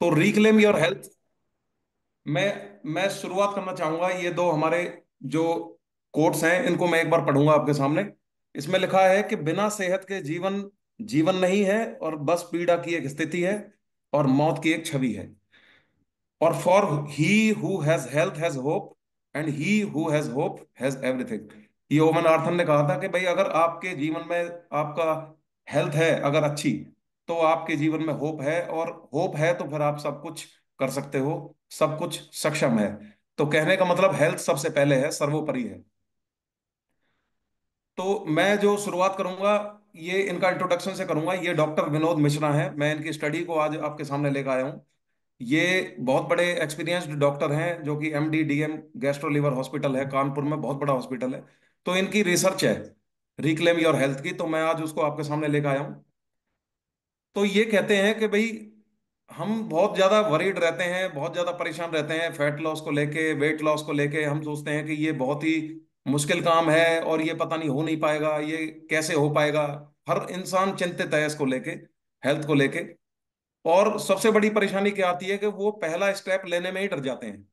तो reclaim your health, मैं शुरुआत करना चाहूंगा। ये दो हमारे जो कोट्स हैं इनको मैं एक बार पढ़ूंगा आपके सामने। इसमें लिखा है कि बिना सेहत के जीवन जीवन नहीं है, और बस पीड़ा की एक स्थिति है, और मौत की एक छवि है। और for he who has health has hope, and he who has hope has everything. ये ओवन आर्थन ने कहा था कि भाई अगर आपके जीवन में आपका हेल्थ है अगर अच्छी, तो आपके जीवन में होप है, और होप है तो फिर आप सब कुछ कर सकते हो, सब कुछ सक्षम है। तो कहने का मतलब हेल्थ सबसे पहले है, सर्वोपरि है। तो मैं जो शुरुआत करूंगा, ये इनका इंट्रोडक्शन से करूंगा। ये डॉक्टर विनोद मिश्रा हैं, मैं इनकी स्टडी को आज आपके सामने लेकर आया हूँ। ये बहुत बड़े एक्सपीरियंस्ड डॉक्टर हैं, जो कि MD DM gastro liver hospital है कानपुर में, बहुत बड़ा हॉस्पिटल है। तो इनकी रिसर्च है रिक्लेम योर हेल्थ की, तो मैं आज उसको आपके सामने लेकर आया हूँ। तो ये कहते हैं कि भाई हम बहुत ज्यादा वरीड रहते हैं, बहुत ज्यादा परेशान रहते हैं फैट लॉस को लेके, वेट लॉस को लेके। हम सोचते हैं कि ये बहुत ही मुश्किल काम है, और ये पता नहीं हो नहीं पाएगा, ये कैसे हो पाएगा। हर इंसान चिंतित है इसको लेके, हेल्थ को लेके। और सबसे बड़ी परेशानी क्या आती है कि वो पहला स्टेप लेने में ही डर जाते हैं।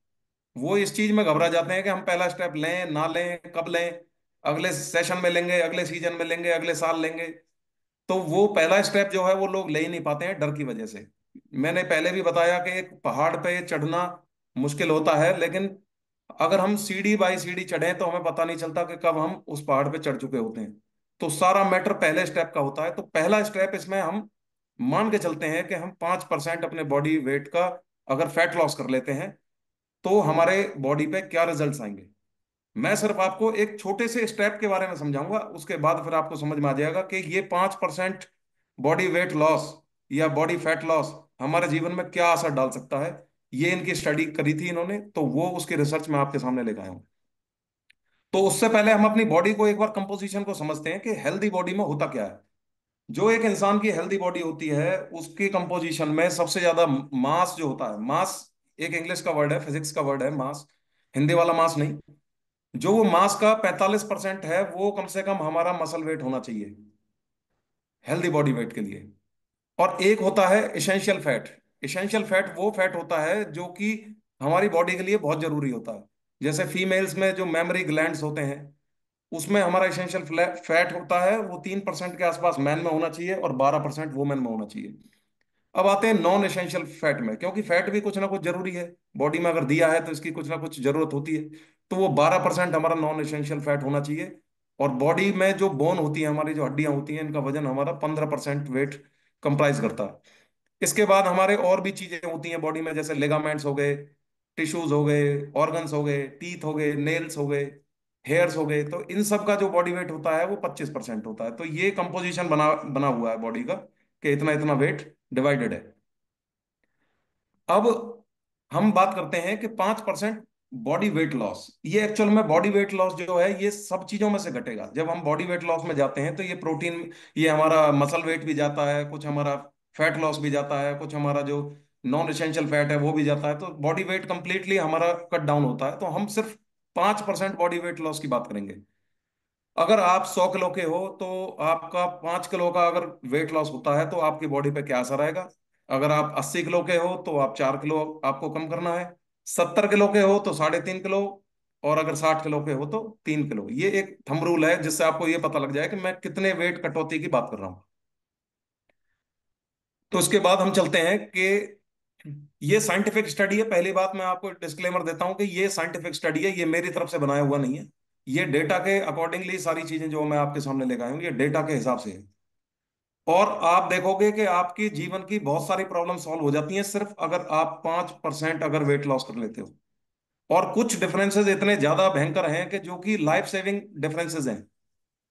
वो इस चीज में घबरा जाते हैं कि हम पहला स्टेप लें ना लें, कब लें, अगले सेशन में लेंगे, अगले सीजन में लेंगे, अगले साल लेंगे। तो वो पहला स्टेप जो है वो लोग ले ही नहीं पाते हैं डर की वजह से। मैंने पहले भी बताया कि एक पहाड़ पे चढ़ना मुश्किल होता है, लेकिन अगर हम सीढ़ी बाई सीढ़ी चढ़े तो हमें पता नहीं चलता कि कब हम उस पहाड़ पे चढ़ चुके होते हैं। तो सारा मैटर पहले स्टेप का होता है। तो पहला स्टेप इसमें हम मान के चलते हैं कि हम 5% अपने बॉडी वेट का अगर फैट लॉस कर लेते हैं, तो हमारे बॉडी पे क्या रिजल्ट्स आएंगे। मैं सिर्फ आपको एक छोटे से स्टेप के बारे में समझाऊंगा, उसके बाद फिर आपको समझ में आ जाएगा कि ये 5% बॉडी वेट लॉस या बॉडी फैट लॉस हमारे जीवन में क्या असर डाल सकता है। ये इनकी स्टडी करी थी इन्होंने, तो वो उसकी रिसर्च में आपके सामने लेकर आया हूं। तो उससे पहले हम अपनी बॉडी को एक बार कंपोजिशन को समझते हैं कि हेल्दी बॉडी में होता क्या है। जो एक इंसान की हेल्दी बॉडी होती है उसकी कंपोजिशन में सबसे ज्यादा मास जो होता है, मास एक इंग्लिश का वर्ड है, फिजिक्स का वर्ड है मास, हिंदी वाला मास नहीं। जो वो मास का 45% है, वो कम से कम हमारा मसल वेट होना चाहिए हेल्दी बॉडी वेट के लिए। और एक होता है इसेंशियल फैट। इसेंशियल फैट वो फैट होता है जो कि हमारी बॉडी के लिए बहुत जरूरी होता है। जैसे फीमेल्स में जो मेमोरी ग्लैंड्स होते हैं, उसमें हमारा इसेंशियल फैट होता है, वो 3% के आसपास मैन में होना चाहिए और 12% वुमेन में होना चाहिए। अब आते हैं नॉन एसेंशियल फैट में, क्योंकि फैट भी कुछ ना कुछ जरूरी है, बॉडी में अगर दिया है तो इसकी कुछ ना कुछ जरूरत होती है। तो वो 12% हमारा नॉन एसेंशियल फैट होना चाहिए। और बॉडी में जो बोन होती है, हमारी जो हड्डियां होती हैं, इनका वजन हमारा 15% वेट कंप्राइज करता है। इसके बाद हमारे और भी चीजें होती हैं बॉडी में, जैसे लेगामेंट्स हो गए, टिश्यूज हो गए, ऑर्गन्स हो गए, टीथ हो गए, नेल्स हो गए, हेयर्स हो गए। तो इन सब का जो बॉडी वेट होता है वो 25% होता है। तो ये कंपोजिशन बना बना हुआ है बॉडी का, कि इतना इतना वेट डिवाइडेड है। अब हम बात करते हैं कि 5% बॉडी वेट लॉस, ये एक्चुअल में बॉडी वेट लॉस जो है ये सब चीजों में से घटेगा। जब हम बॉडी वेट लॉस में जाते हैं तो ये प्रोटीन, ये हमारा मसल वेट भी जाता है, कुछ हमारा फैट लॉस भी जाता है, कुछ हमारा जो नॉन एसेंशियल फैट है वो भी जाता है। तो बॉडी वेट कंप्लीटली हमारा कट डाउन होता है। तो हम सिर्फ 5% बॉडी वेट लॉस की बात करेंगे। अगर आप 100 किलो के हो, तो आपका 5 किलो का अगर वेट लॉस होता है तो आपकी बॉडी पे क्या असर आएगा। अगर आप 80 किलो के हो तो आप 4 किलो आपको कम करना है। 70 किलो के हो तो 3.5 किलो। और अगर 60 किलो के हो तो 3 किलो। ये एक थंब रूल है जिससे आपको ये पता लग जाए कि मैं कितने वेट कटौती की बात कर रहा हूँ। तो उसके बाद हम चलते हैं कि ये साइंटिफिक स्टडी है। पहली बात मैं आपको डिस्क्लेमर देता हूं कि ये साइंटिफिक स्टडी है, ये मेरी तरफ से बनाया हुआ नहीं है। ये डेटा के अकॉर्डिंगली सारी चीजें जो मैं आपके सामने लेकर आया हूं, ये डेटा के हिसाब से है। और आप देखोगे कि आपकी जीवन की बहुत सारी प्रॉब्लम सॉल्व हो जाती हैं सिर्फ अगर आप 5% अगर वेट लॉस कर लेते हो। और कुछ डिफरेंसेस इतने ज्यादा भयंकर हैं कि जो कि लाइफ सेविंग डिफरेंसेस हैं,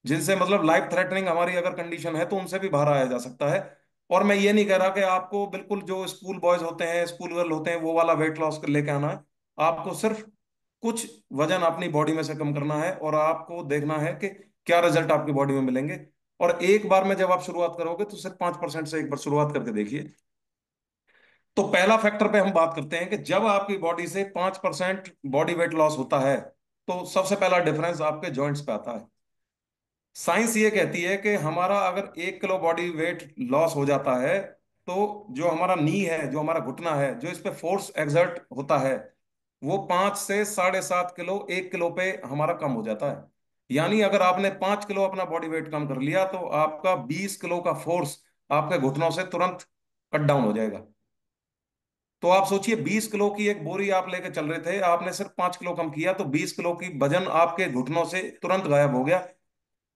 जिनसे मतलब लाइफ थ्रेटनिंग हमारी अगर कंडीशन है तो उनसे भी बाहर आया जा सकता है। और मैं ये नहीं कह रहा कि आपको बिल्कुल जो स्कूल बॉयज होते हैं, स्कूल गर्ल होते हैं, वो वाला वेट लॉस लेके आना है। आपको सिर्फ कुछ वजन अपनी बॉडी में से कम करना है, और आपको देखना है कि क्या रिजल्ट आपकी बॉडी में मिलेंगे। और एक बार में जब आप शुरुआत करोगे तो सिर्फ 5% से एक बार शुरुआत करके देखिए। तो पहला फैक्टर पे हम बात करते हैं कि जब आपकी बॉडी से 5% बॉडी वेट लॉस होता है, तो सबसे पहला डिफरेंस आपके जॉइंट्स पे आता है। साइंस ये कहती है कि हमारा अगर 1 किलो बॉडी वेट लॉस हो जाता है, तो जो हमारा नी है, जो हमारा घुटना है, जो इस पे फोर्स एक्सर्ट होता है, वो 5 से 7.5 किलो 1 किलो पे हमारा कम हो जाता है। यानी अगर आपने 5 किलो अपना बॉडी वेट कम कर लिया तो आपका 20 किलो का फोर्स आपके घुटनों से तुरंत कट डाउन हो जाएगा। तो आप सोचिए, 20 किलो की एक बोरी आप लेके चल रहे थे, आपने सिर्फ 5 किलो कम किया तो 20 किलो की वजन आपके घुटनों से तुरंत गायब हो गया।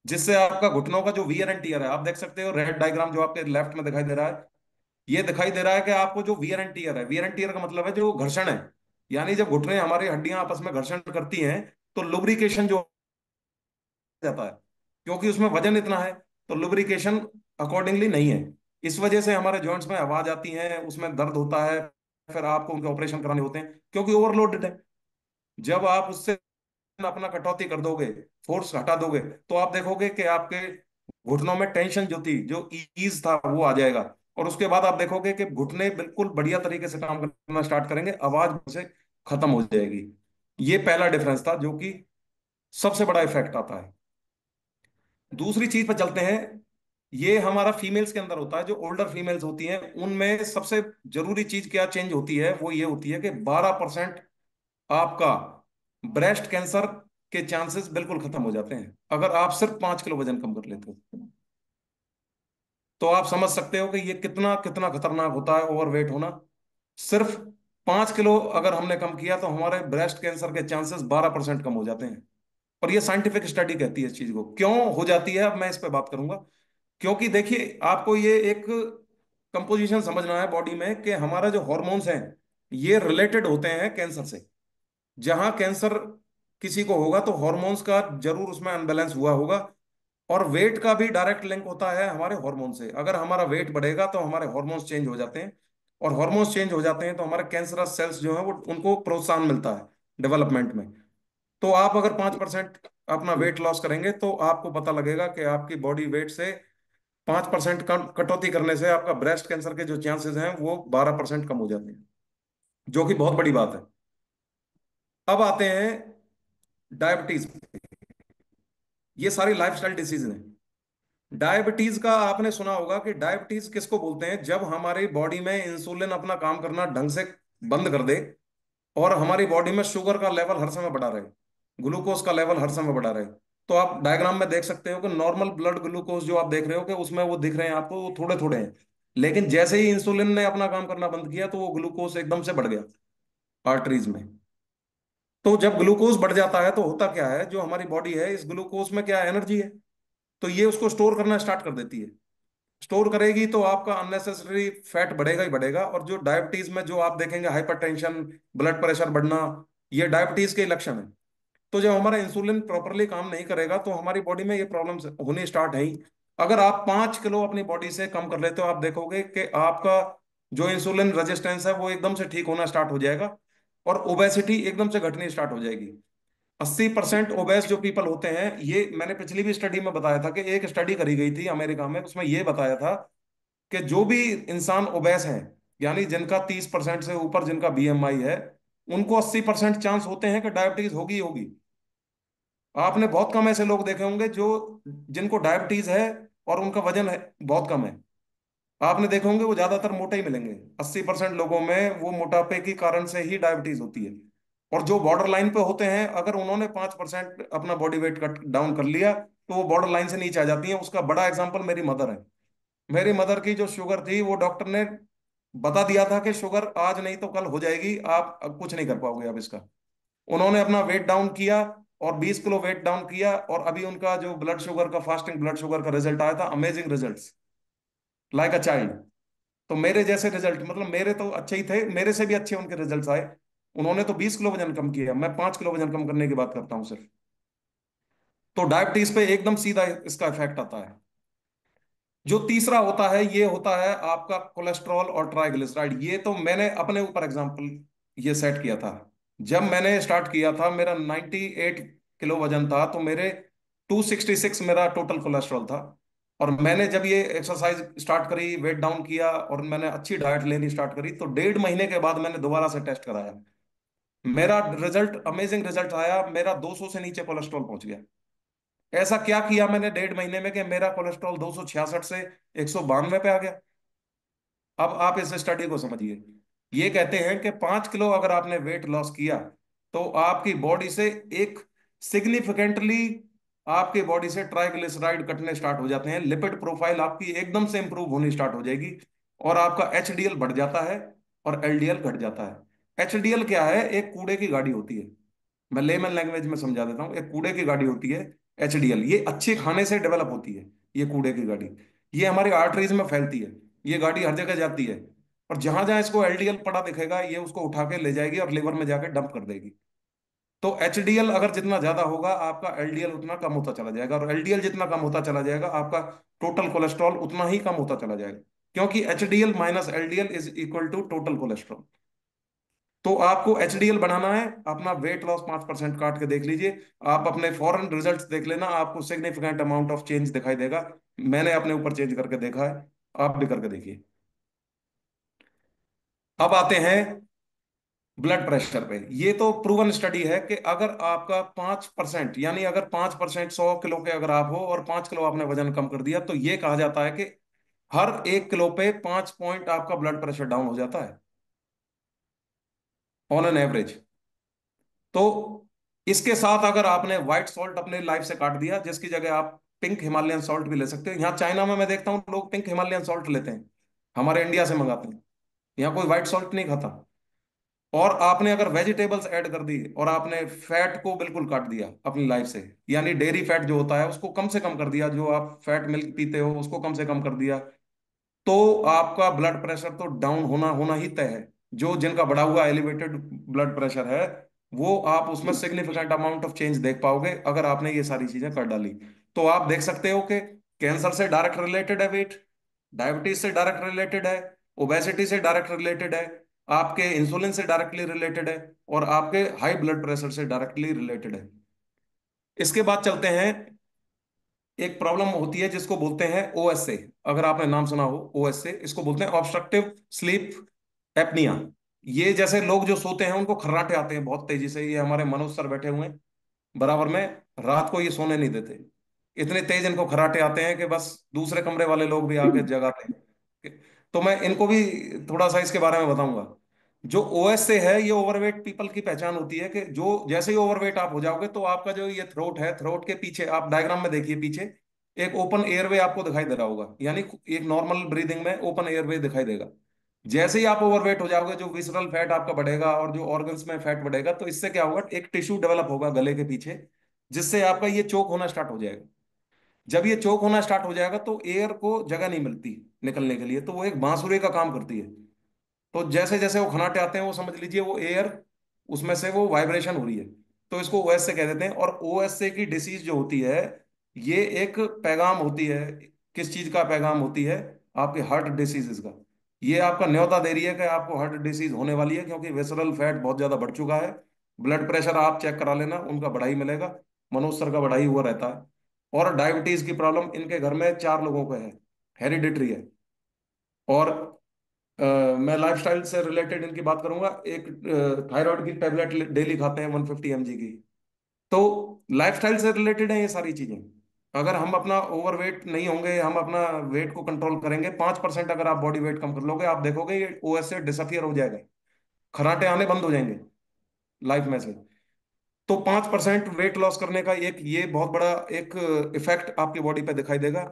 जिससे आपका घुटनों का जो वियर एंड टीयर है, आप देख सकते हो रेड डायग्राम जो आपके लेफ्ट में दिखाई दे रहा है, ये दिखाई दे रहा है कि आपको जो वियर एंड टीयर है, वियर एंड टीयर का मतलब है जो घर्षण है। यानी जब घुटने हमारी हड्डियां आपस में घर्षण करती हैं तो लुब्रिकेशन जो जाता है, क्योंकि उसमें वजन इतना है, तो लुब्रिकेशन अकॉर्डिंगली नहीं है। इस वजह से हमारे जॉइंट्स में आवाज आती है, उसमें दर्द होता है, फिर आपको उनके ऑपरेशन कराने होते हैं क्योंकि ओवरलोडेड है। जब आप उससे अपना कटौती कर दोगे, फोर्स हटा दोगे, तो आप देखोगे कि आपके घुटनों में टेंशन जो थी, जो ईज था, वो आ जाएगा। और उसके बाद आप देखोगे कि घुटने बिल्कुल बढ़िया तरीके से काम करना स्टार्ट करेंगे, आवाज से खत्म हो जाएगी। ये पहला डिफरेंस था जो कि सबसे बड़ा इफेक्ट आता है। दूसरी चीज पर चलते हैं। ये हमारा फीमेल्स के अंदर होता है, जो ओल्डर फीमेल्स होती हैं उनमें सबसे जरूरी चीज क्या चेंज होती है, वो ये होती है कि 12% आपका ब्रेस्ट कैंसर के चांसेस बिल्कुल खत्म हो जाते हैं अगर आप सिर्फ 5 किलो वजन कम कर लेते हो। तो आप समझ सकते हो कि ये कितना कितना खतरनाक होता है ओवरवेट होना। सिर्फ 5 किलो अगर हमने कम किया तो हमारे ब्रेस्ट कैंसर के चांसेस 12% कम हो जाते हैं। और ये साइंटिफिक स्टडी कहती है इस चीज को, क्यों हो जाती है अब मैं इस पे बात करूंगा। क्योंकि देखिए, आपको ये एक कंपोजिशन समझना है बॉडी में कि हमारा जो हॉर्मोन्स हैं ये रिलेटेड होते हैं कैंसर से। जहां कैंसर किसी को होगा तो हॉर्मोन्स का जरूर उसमें अनबैलेंस हुआ होगा। और वेट का भी डायरेक्ट लिंक होता है हमारे हार्मोन से। अगर हमारा वेट बढ़ेगा तो हमारे हार्मोन्स चेंज हो जाते हैं, और हार्मोन्स चेंज हो जाते हैं तो हमारे कैंसरस सेल्स जो हैं वो उनको प्रोत्साहन मिलता है डेवलपमेंट में। तो आप अगर 5% अपना वेट लॉस करेंगे तो आपको पता लगेगा कि आपकी बॉडी वेट से 5% कटौती करने से आपका ब्रेस्ट कैंसर के जो चांसेस हैं वो 12% कम हो जाते हैं, जो कि बहुत बड़ी बात है। अब आते हैं डायबिटीज। ये सारी लाइफस्टाइल डिसीज हैं। डायबिटीज का आपने सुना होगा कि डायबिटीज किसको बोलते हैं, जब हमारी बॉडी में इंसुलिन अपना काम करना ढंग से बंद कर दे और हमारी बॉडी में शुगर का लेवल हर समय बढ़ा रहे, ग्लूकोज का लेवल हर समय बढ़ा रहे। तो आप डायग्राम में देख सकते हो कि नॉर्मल ब्लड ग्लूकोज जो आप देख रहे हो कि उसमें वो दिख रहे हैं आपको, वो थोड़े थोड़े हैं। लेकिन जैसे ही इंसुलिन ने अपना काम करना बंद किया तो वो ग्लूकोज एकदम से बढ़ गया आर्टरीज में। तो जब ग्लूकोज बढ़ जाता है तो होता क्या है, जो हमारी बॉडी है इस ग्लूकोज में क्या एनर्जी है, तो ये उसको स्टोर करना स्टार्ट कर देती है। स्टोर करेगी तो आपका अननेसेसरी फैट बढ़ेगा ही बढ़ेगा। और जो डायबिटीज में जो आप देखेंगे हाइपरटेंशन, ब्लड प्रेशर बढ़ना, ये डायबिटीज के लक्षण है। तो जब हमारा इंसुलिन प्रॉपरली काम नहीं करेगा तो हमारी बॉडी में ये प्रॉब्लम्स होनी स्टार्ट है ही। अगर आप 5 किलो अपनी बॉडी से कम कर लेते हो, आप देखोगे कि आपका जो इंसुलिन रेजिस्टेंस है वो एकदम से ठीक होना स्टार्ट हो जाएगा, और ओबेसिटी एकदम से घटनी स्टार्ट हो जाएगी। 80% ओबेस जो पीपल होते हैं, ये मैंने पिछली भी स्टडी में बताया था कि एक स्टडी करी गई थी अमेरिका में, उसमें ये बताया था कि जो भी इंसान ओबेस है, यानी जिनका 30% से ऊपर जिनका बीएमआई है, उनको 80% चांस होते हैं कि डायबिटीज होगी ही होगी। आपने बहुत कम ऐसे लोग देखे होंगे जो जिनको डायबिटीज है और उनका वजन है बहुत कम है। आपने देखे होंगे वो ज्यादातर मोटे ही मिलेंगे। 80% लोगों में वो मोटापे के कारण से ही डायबिटीज होती है। और जो बॉर्डर लाइन पे होते हैं, अगर उन्होंने 5% अपना बॉडी वेट कट डाउन कर लिया तो वो बॉर्डर लाइन से नीचे आ जाती है। उसका बड़ा एग्जांपल मेरी मदर है। मेरी मदर की जो शुगर थी, वो डॉक्टर ने बता दिया था कि शुगर आज नहीं तो कल हो जाएगी, आप अब कुछ नहीं कर पाओगे अब इसका। उन्होंने अपना वेट डाउन किया और 20 किलो वेट डाउन किया, और अभी उनका जो ब्लड शुगर का, फास्टिंग ब्लड शुगर का रिजल्ट आया था, amazing results, like a child. तो मेरे जैसे रिजल्ट, मतलब मेरे तो अच्छे ही थे, मेरे से भी अच्छे उनके रिजल्ट्स आए। उन्होंने तो 20 किलो वजन कम किया, मैं 5 किलो वजन कम करने की बात करता हूँ सिर्फ। तो डायबिटीज पे एकदम सीधा इसका इफेक्ट आता है। जो तीसरा होता है, ये होता है आपका कोलेस्ट्रॉल और ट्राइग्लिसराइड। ये तो मैंने अपने ऊपर एग्जांपल ये सेट किया था। जब मैंने स्टार्ट किया था, मेरा 98 किलो वजन था, तो मेरे 266 मेरा टोटल कोलेस्ट्रॉल था। और मैंने जब ये एक्सरसाइज स्टार्ट करी, वेट डाउन किया और मैंने अच्छी डाइट लेनी स्टार्ट करी, तो 1.5 महीने के बाद मैंने दोबारा से टेस्ट कराया। मेरा रिजल्ट अमेजिंग रिजल्ट आया, मेरा 200 से नीचे कोलेस्ट्रॉल पहुंच गया। ऐसा क्या किया मैंने 1.5 महीने में कि मेरा कोलेस्ट्रॉल 266 से 192 पे आ गया। अब आप इस स्टडी को समझिए। ये कहते हैं कि 5 किलो अगर आपने वेट लॉस किया तो आपकी बॉडी से एक सिग्निफिकेंटली आपकी बॉडी से ट्राइग्लिसराइड कटने स्टार्ट हो जाते हैं, लिपिड प्रोफाइल आपकी एकदम से इंप्रूव होनी स्टार्ट हो जाएगी, और आपका एचडीएल बढ़ जाता है और एलडीएल घट जाता है। एचडीएल क्या है? एक कूड़े की गाड़ी होती है। मैं लेमन लैंग्वेज में समझा देता हूँ, एक कूड़े की गाड़ी होती है एचडीएल। ये अच्छे खाने से डेवलप होती है, ये कूड़े की गाड़ी। ये हमारी आर्टरीज में फैलती है, ये गाड़ी हर जगह जाती है, और जहां जहां इसको एलडीएल पड़ा दिखेगा ये उसको उठा के ले जाएगी और लिवर में जाके डंप कर देगी। तो एचडीएल अगर जितना ज्यादा होगा आपका एलडीएल उतना कम होता चला जाएगा, और एलडीएल जितना कम होता चला जाएगा आपका टोटल कोलेस्ट्रॉल उतना ही कम होता चला जाएगा, क्योंकि HDL minus LDL is equal to total cholesterol. तो आपको एचडीएल बनाना है, अपना वेट लॉस 5% काट के देख लीजिए। आप अपने फॉरेन रिजल्ट्स देख लेना, आपको सिग्निफिकेंट अमाउंट ऑफ चेंज दिखाई देगा। मैंने अपने ऊपर चेंज करके देखा है, आप भी करके देखिए। अब आते हैं ब्लड प्रेशर पे। ये तो प्रूवन स्टडी है कि अगर आपका 5%, यानी अगर 5%, 100 किलो के अगर आप हो और 5 किलो आपने वजन कम कर दिया, तो ये कहा जाता है कि हर 1 किलो पे 5 पॉइंट आपका ब्लड प्रेशर डाउन हो जाता है, ऑन एन एवरेज। तो इसके साथ अगर आपने व्हाइट सॉल्ट अपने लाइफ से काट दिया, जिसकी जगह आप पिंक हिमालयन सॉल्ट भी ले सकते हो। यहाँ चाइना में मैं देखता हूँ लोग पिंक हिमालयन सॉल्ट लेते हैं, हमारे इंडिया से मंगाते हैं। यहाँ कोई व्हाइट सॉल्ट नहीं खाता। और आपने अगर वेजिटेबल्स ऐड कर दी और आपने फैट को बिल्कुल काट दिया अपनी लाइफ से, यानी डेयरी फैट जो होता है उसको कम से कम कर दिया, जो आप फैट मिल्क पीते हो उसको कम से कम कर दिया, तो आपका ब्लड प्रेशर तो डाउन होना होना ही तय है। जो जिनका बढ़ा हुआ एलिवेटेड ब्लड प्रेशर है, वो आप उसमें सिग्निफिकेंट अमाउंट ऑफ चेंज देख पाओगे अगर आपने ये सारी चीजें कर डाली। तो आप देख सकते हो कि कैंसर से डायरेक्ट रिलेटेड है वेट, डायबिटीज से डायरेक्ट रिलेटेड है, ओबेसिटी से डायरेक्ट रिलेटेड है, आपके इंसुलिन से डायरेक्टली रिलेटेड है, और आपके हाई ब्लड प्रेशर से डायरेक्टली रिलेटेड है। इसके बाद चलते हैं, एक प्रॉब्लम होती है जिसको बोलते हैं ओएसए। अगर आपने नाम सुना हो ओएसए, इसको बोलते हैं ऑब्स्ट्रक्टिव स्लीप एपनिया। ये जैसे लोग जो सोते हैं उनको खर्राटे आते हैं बहुत तेजी से। ये हमारे मनोज सर बैठे हुए हैं बराबर में, रात को ये सोने नहीं देते, इतने तेज इनको खर्राटे आते हैं कि बस दूसरे कमरे वाले लोग भी आके जगाते हैं। तो मैं इनको भी थोड़ा सा इसके बारे में बताऊंगा। जो ओएस से है, ये ओवरवेट पीपल की पहचान होती है कि जो जैसे ही ओवरवेट आप हो जाओगे तो आपका जो ये थ्रोट है, थ्रोट के पीछे आप डायग्राम में देखिए, पीछे एक ओपन एयरवे आपको दिखाई दे रहा होगा, यानी एक नॉर्मल ब्रीदिंग में ओपन एयरवे दिखाई देगा। जैसे ही आप ओवरवेट हो जाओगे, जो विसरल फैट आपका बढ़ेगा और जो ऑर्गन्स में फैट बढ़ेगा, तो इससे क्या होगा, एक टिश्यू डेवलप होगा गले के पीछे, जिससे आपका ये चोक होना स्टार्ट हो जाएगा। जब ये चोक होना स्टार्ट हो जाएगा तो एयर को जगह नहीं मिलती निकलने के लिए, तो वो एक बांसुरी का काम करती है। तो जैसे जैसे वो खनाटे आते हैं, वो समझ लीजिए वो एयर, उसमें से वो वाइब्रेशन हो रही है, तो इसको ओएस से कह देते हैं। और ओएस से की डिसीज जो होती है, ये एक पैगाम होती है। किस चीज का पैगाम होती है? आपके हार्ट डिसीजेस का। ये आपका न्योता दे रही है कि आपको हार्ट डिसीज होने वाली है, क्योंकि वेसरल फैट बहुत ज्यादा बढ़ चुका है। ब्लड प्रेशर आप चेक करा लेना, उनका बढ़ा ही मिलेगा, मनोज सर का बढ़ा ही हुआ रहता है। और डायबिटीज की प्रॉब्लम इनके घर में 4 लोगों को है, हेरिडिटरी है। और मैं लाइफस्टाइल से रिलेटेड इनकी बात करूंगा। एक थायराइड की टेबलेट डेली खाते हैं 150 mg की। तो लाइफस्टाइल से रिलेटेड है ये सारी चीजें। अगर हम अपना ओवरवेट नहीं होंगे, हम अपना वेट को कंट्रोल करेंगे, 5% अगर आप बॉडी वेट कम कर लोगे, आप देखोगे ये ओएस से डिसअपियर हो जाएगा, खर्राटे आने बंद हो जाएंगे लाइफ में से। तो 5% वेट लॉस करने का एक ये बहुत बड़ा एक इफेक्ट आपकी बॉडी पे दिखाई देगा।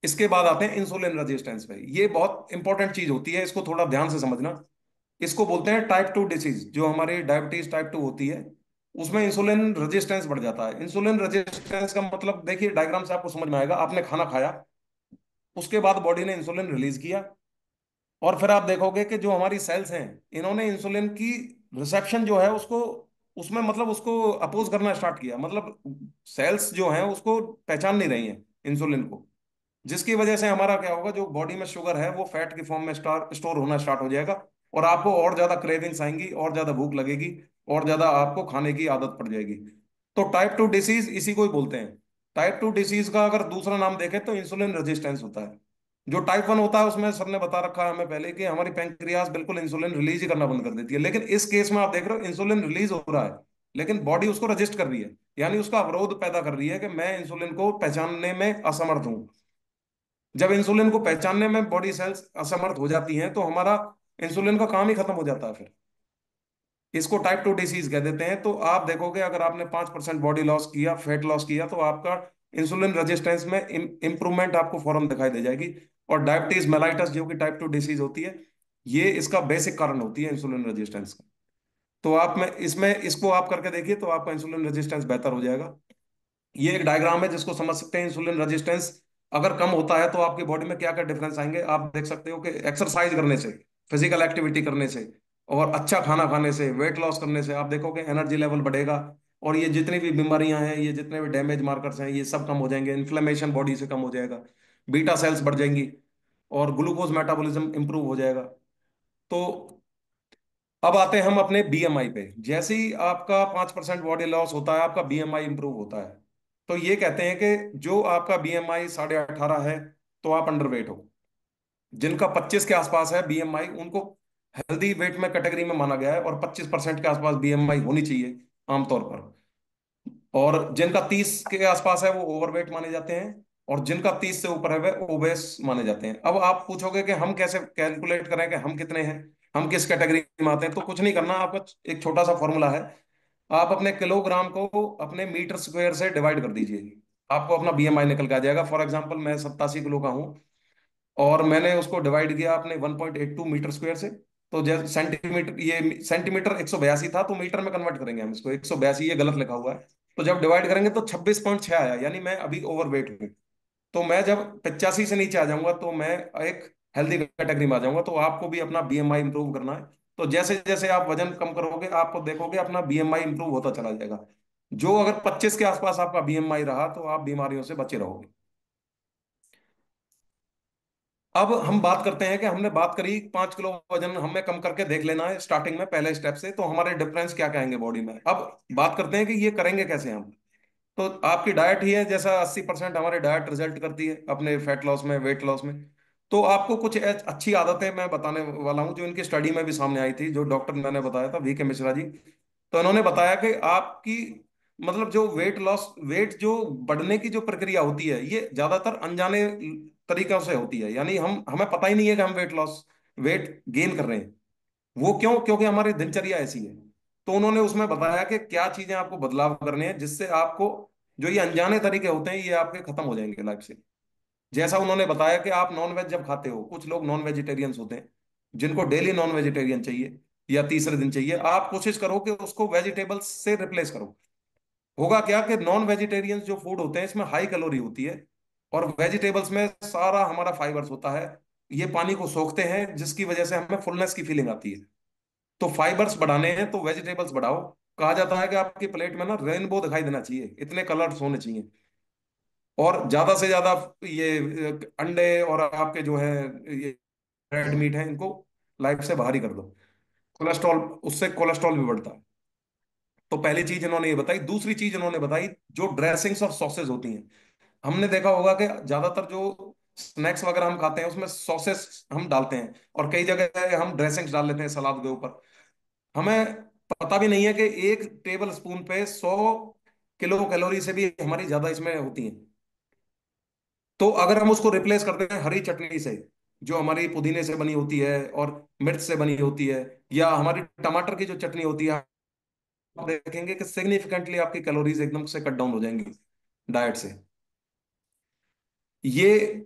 इसके बाद आते हैं इंसुलिन रेजिस्टेंस पे। ये बहुत इंपॉर्टेंट चीज होती है, इसको थोड़ा ध्यान से समझना। इसको बोलते हैं टाइप 2 डिसीज। जो हमारी डायबिटीज टाइप 2 होती है, उसमें इंसुलिन रेजिस्टेंस बढ़ जाता है। इंसुलिन रेजिस्टेंस का मतलब देखिए, डायग्राम से आपको समझ में आएगा। आपने खाना खाया, उसके बाद बॉडी ने इंसुलिन रिलीज किया, और फिर आप देखोगे कि जो हमारी सेल्स हैं, इन्होंने इंसुलिन की रिसेप्शन जो है उसको, उसमें मतलब उसको अपोज करना स्टार्ट किया। मतलब सेल्स जो हैं उसको पहचान नहीं रही हैं इंसुलिन को, जिसकी वजह से हमारा क्या होगा, जो बॉडी में शुगर है वो फैट की फॉर्म में स्टोर होना स्टार्ट हो जाएगा, और आपको और ज्यादा क्रेविंग्स आएंगी, और ज्यादा भूख लगेगी, और ज्यादा आपको खाने की आदत पड़ जाएगी। तो टाइप 2 डिसीज इसी को ही बोलते हैं। टाइप 2 डिसीज का अगर दूसरा नाम देखें तो इंसुलिन रेजिस्टेंस होता है। जो टाइप 1 होता है उसमें सर ने बता रखा है हमें पहले कि हमारी पैंक्रियाज बिल्कुल इंसुलिन रिलीज ही करना बंद कर देती है। लेकिन इस केस में आप देख रहे हो इंसुलिन रिलीज हो रहा है, लेकिन बॉडी उसको रजिस्ट कर रही है, यानी उसका अवरोध पैदा कर रही है कि मैं इंसुलिन को पहचानने में असमर्थ हूं। जब इंसुलिन को पहचानने में बॉडी सेल्स असमर्थ हो जाती हैं तो हमारा इंसुलिन का काम ही खत्म हो जाता है फिर। इसको टाइप 2 डिसीज कह देते हैं। तो आप देखोगे अगर आपने 5% बॉडी लॉस किया, फैट लॉस किया, तो आपका इंसुलिन रेजिस्टेंस में इंप्रूवमेंट आपको फौरन दिखाई दे जाएगी। और डायबिटीज मेलाइटस जो कि टाइप 2 डिसीज होती है, ये इसका बेसिक कारण होती है इंसुलिन रेजिस्टेंस का। तो आप में इसमें इसको आप करके देखिए तो आपका इंसुलिन रेजिस्टेंस बेहतर हो जाएगा। ये एक डायग्राम है जिसको समझ सकते हैं। इंसुलिन रेजिस्टेंस अगर कम होता है तो आपकी बॉडी में क्या क्या डिफरेंस आएंगे आप देख सकते हो कि एक्सरसाइज करने से, फिजिकल एक्टिविटी करने से, और अच्छा खाना खाने से, वेट लॉस करने से आप देखोगे एनर्जी लेवल बढ़ेगा। और ये जितनी भी बीमारियां हैं, ये जितने भी डैमेज मार्कर्स हैं, ये सब कम हो जाएंगे। इन्फ्लेमेशन बॉडी से कम हो जाएगा, बीटा सेल्स बढ़ जाएंगी, और ग्लूकोज मेटाबॉलिज्म इंप्रूव हो जाएगा। तो अब आते हैं हम अपने बीएमआई पे। जैसे ही आपका 5% बॉडी लॉस होता है, आपका बीएमआई इंप्रूव होता है। तो ये कहते हैं कि जो आपका बीएमआई 18.5 है, तो आप अंडरवेट हो। जिनका 25 के आसपास है बीएमआई, उनको हेल्दी वेट में कैटेगरी में माना गया है, और 25% के आसपास बीएमआई होनी चाहिए आमतौर पर। और जिनका 30 के आसपास है वो ओवरवेट माने जाते हैं, और जिनका 30 से ऊपर है वे ओबेस माने जाते हैं। अब आप पूछोगे कि हम कैसे कैलकुलेट करें कि हम कितने हैं, हम किस कैटेगरी में आते हैं। तो कुछ नहीं करना, आपका एक छोटा सा फॉर्मूला है। आप अपने किलोग्राम को अपने मीटर स्क्वायर से डिवाइड कर दीजिए, आपको अपना बीएमआई निकल के आ जाएगा। फॉर एग्जांपल मैं 87 किलो का हूँ, और मैंने उसको डिवाइड किया अपने 1.82 मीटर स्क्वायर से। तो जैसे सेंटीमीटर, ये सेंटीमीटर 182 था, तो मीटर में कन्वर्ट करेंगे हम इसको। 182 ये गलत लिखा हुआ है, तो जब डिवाइड करेंगे तो 26.6 आया, यानी मैं अभी ओवरवेट हूँ। तो मैं जब 85 से नीचे आ जाऊंगा तो मैं एक हेल्दी कैटेगरी में आ जाऊंगा। तो आपको भी अपना बीएमआई इंप्रूव करना है। तो जैसे जैसे आप वजन कम करोगे, आपको देखोगे अपना बीएमआई इंप्रूव होता चला जाएगा। जो अगर 25 के आसपास आपका बीएमआई रहा तो आप बीमारियों से बचे रहोगे। अब हम बात करते हैं कि हमने बात करी 5 किलो वजन हमें कम करके देख लेना है स्टार्टिंग में पहले स्टेप से, तो हमारे डिफरेंस क्या क्या आएंगे बॉडी में। अब बात करते हैं कि ये करेंगे कैसे हम। तो आपकी डाइट ही है, जैसा 80% हमारी डाइट रिजल्ट करती है अपने फैट लॉस में, वेट लॉस में। तो आपको कुछ अच्छी आदतें मैं बताने वाला हूं जो इनकी स्टडी में भी सामने आई थी, जो डॉक्टर मैंने बताया था, VK मिश्रा जी। तो इन्होंने बताया कि आपकी मतलब जो वेट लॉस, वेट जो बढ़ने की जो प्रक्रिया होती है, ये ज्यादातर अनजाने तरीकों से होती है। यानी हम हमें पता ही नहीं है कि हम वेट लॉस, वेट गेन कर रहे हैं। वो क्यों? क्योंकि हमारी दिनचर्या ऐसी है। तो उन्होंने उसमें बताया कि क्या चीजें आपको बदलाव करने हैं जिससे आपको जो ये अनजाने तरीके होते हैं ये आपके खत्म हो जाएंगे लाइफ से। जैसा उन्होंने बताया कि आप नॉन वेज जब खाते हो, कुछ लोग नॉन वेजिटेरियंस होते हैं जिनको डेली नॉन वेजिटेरियन चाहिए या तीसरे दिन चाहिए, आप कोशिश करो कि उसको वेजिटेबल्स से रिप्लेस करो। होगा क्या कि नॉन वेजिटेरियंस जो फूड होते हैं इसमें हाई कैलोरी होती है, और वेजिटेबल्स में सारा हमारा फाइबर्स होता है। ये पानी को सोखते हैं जिसकी वजह से हमें फुलनेस की फीलिंग आती है। तो फाइबर्स बढ़ाने हैं तो वेजिटेबल्स बढ़ाओ। कहा जाता है कि आपकी प्लेट में ना रेनबो दिखाई देना चाहिए, इतने कलर्स होने चाहिए। और ज्यादा से ज्यादा ये अंडे और आपके जो है ये रेड मीट है, इनको लाइफ से बाहर ही कर दो। कोलेस्ट्रॉल, उससे कोलेस्ट्रॉल भी बढ़ता है। तो पहली चीज इन्होंने ये बताई। दूसरी चीज इन्होंने बताई जो ड्रेसिंग्स और सॉसेज होती हैं। हमने देखा होगा कि ज्यादातर जो स्नैक्स वगैरह हम खाते हैं उसमें सॉसेस हम डालते हैं, और कई जगह हम ड्रेसिंग्स डाल लेते हैं सलाद के ऊपर। हमें पता भी नहीं है कि 1 टेबल स्पून पे 100 किलो कैलोरी से भी हमारी ज्यादा इसमें होती है। तो अगर हम उसको रिप्लेस करते हैं हरी चटनी से, जो हमारी पुदीने से बनी होती है और मिर्च से बनी होती है, या हमारी टमाटर की जो चटनी होती है, आप देखेंगे कि सिग्निफिकेंटली आपकी कैलोरीज एकदम से कट डाउन हो जाएंगी डाइट से। ये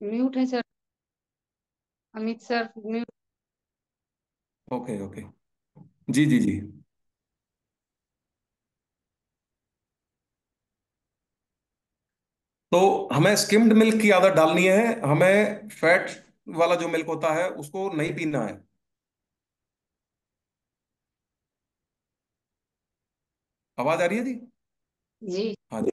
म्यूट है sir. Amit sir mute. Okay okay. जी जी जी। तो हमें स्किम्ड मिल्क की आदत डालनी है, हमें फैट वाला जो मिल्क होता है उसको नहीं पीना है। आवाज आ रही है जी? जी। हाँ जी।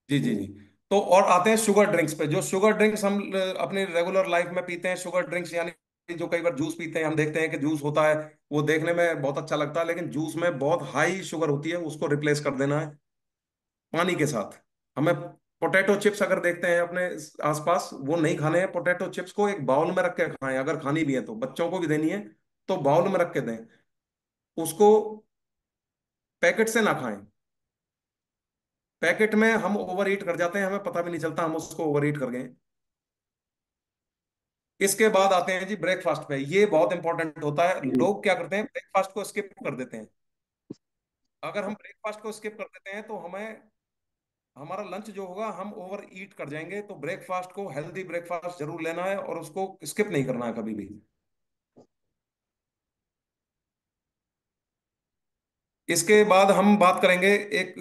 जी जी जी। तो और आते हैं शुगर ड्रिंक्स पे। जो शुगर ड्रिंक्स हम अपनी रेगुलर लाइफ में पीते हैं, शुगर ड्रिंक्स यानी जो कई बार जूस पीते हैं, हम देखते हैं कि जूस होता है, वो देखने में बहुत अच्छा लगता है, लेकिन जूस में बहुत हाई शुगर होती है, उसको रिप्लेस कर देना है पानी के साथ। हमें पोटैटो चिप्स अगर देखते हैं अपने आसपास, वो नहीं खाने हैं। पोटैटो चिप्स को एक बाउल में रख के खाएं, अगर खानी भी है तो बच्चों को भी देनी है तो बाउल में रख के दें उसको, पैकेट से ना खाएं। पैकेट में हम ओवर ईट कर जाते हैं, हमें पता भी नहीं चलता हम उसको ओवर ईट कर गए। इसके बाद आते हैं जी ब्रेकफास्ट पे। ये बहुत इंपॉर्टेंट होता है। लोग क्या करते हैं, ब्रेकफास्ट को स्किप कर देते हैं। अगर हम ब्रेकफास्ट को स्किप कर देते हैं तो हमें हमारा लंच जो होगा हम ओवर ईट कर जाएंगे। तो ब्रेकफास्ट को, हेल्दी ब्रेकफास्ट जरूर लेना है और उसको स्किप नहीं करना है कभी भी। इसके बाद हम बात करेंगे एक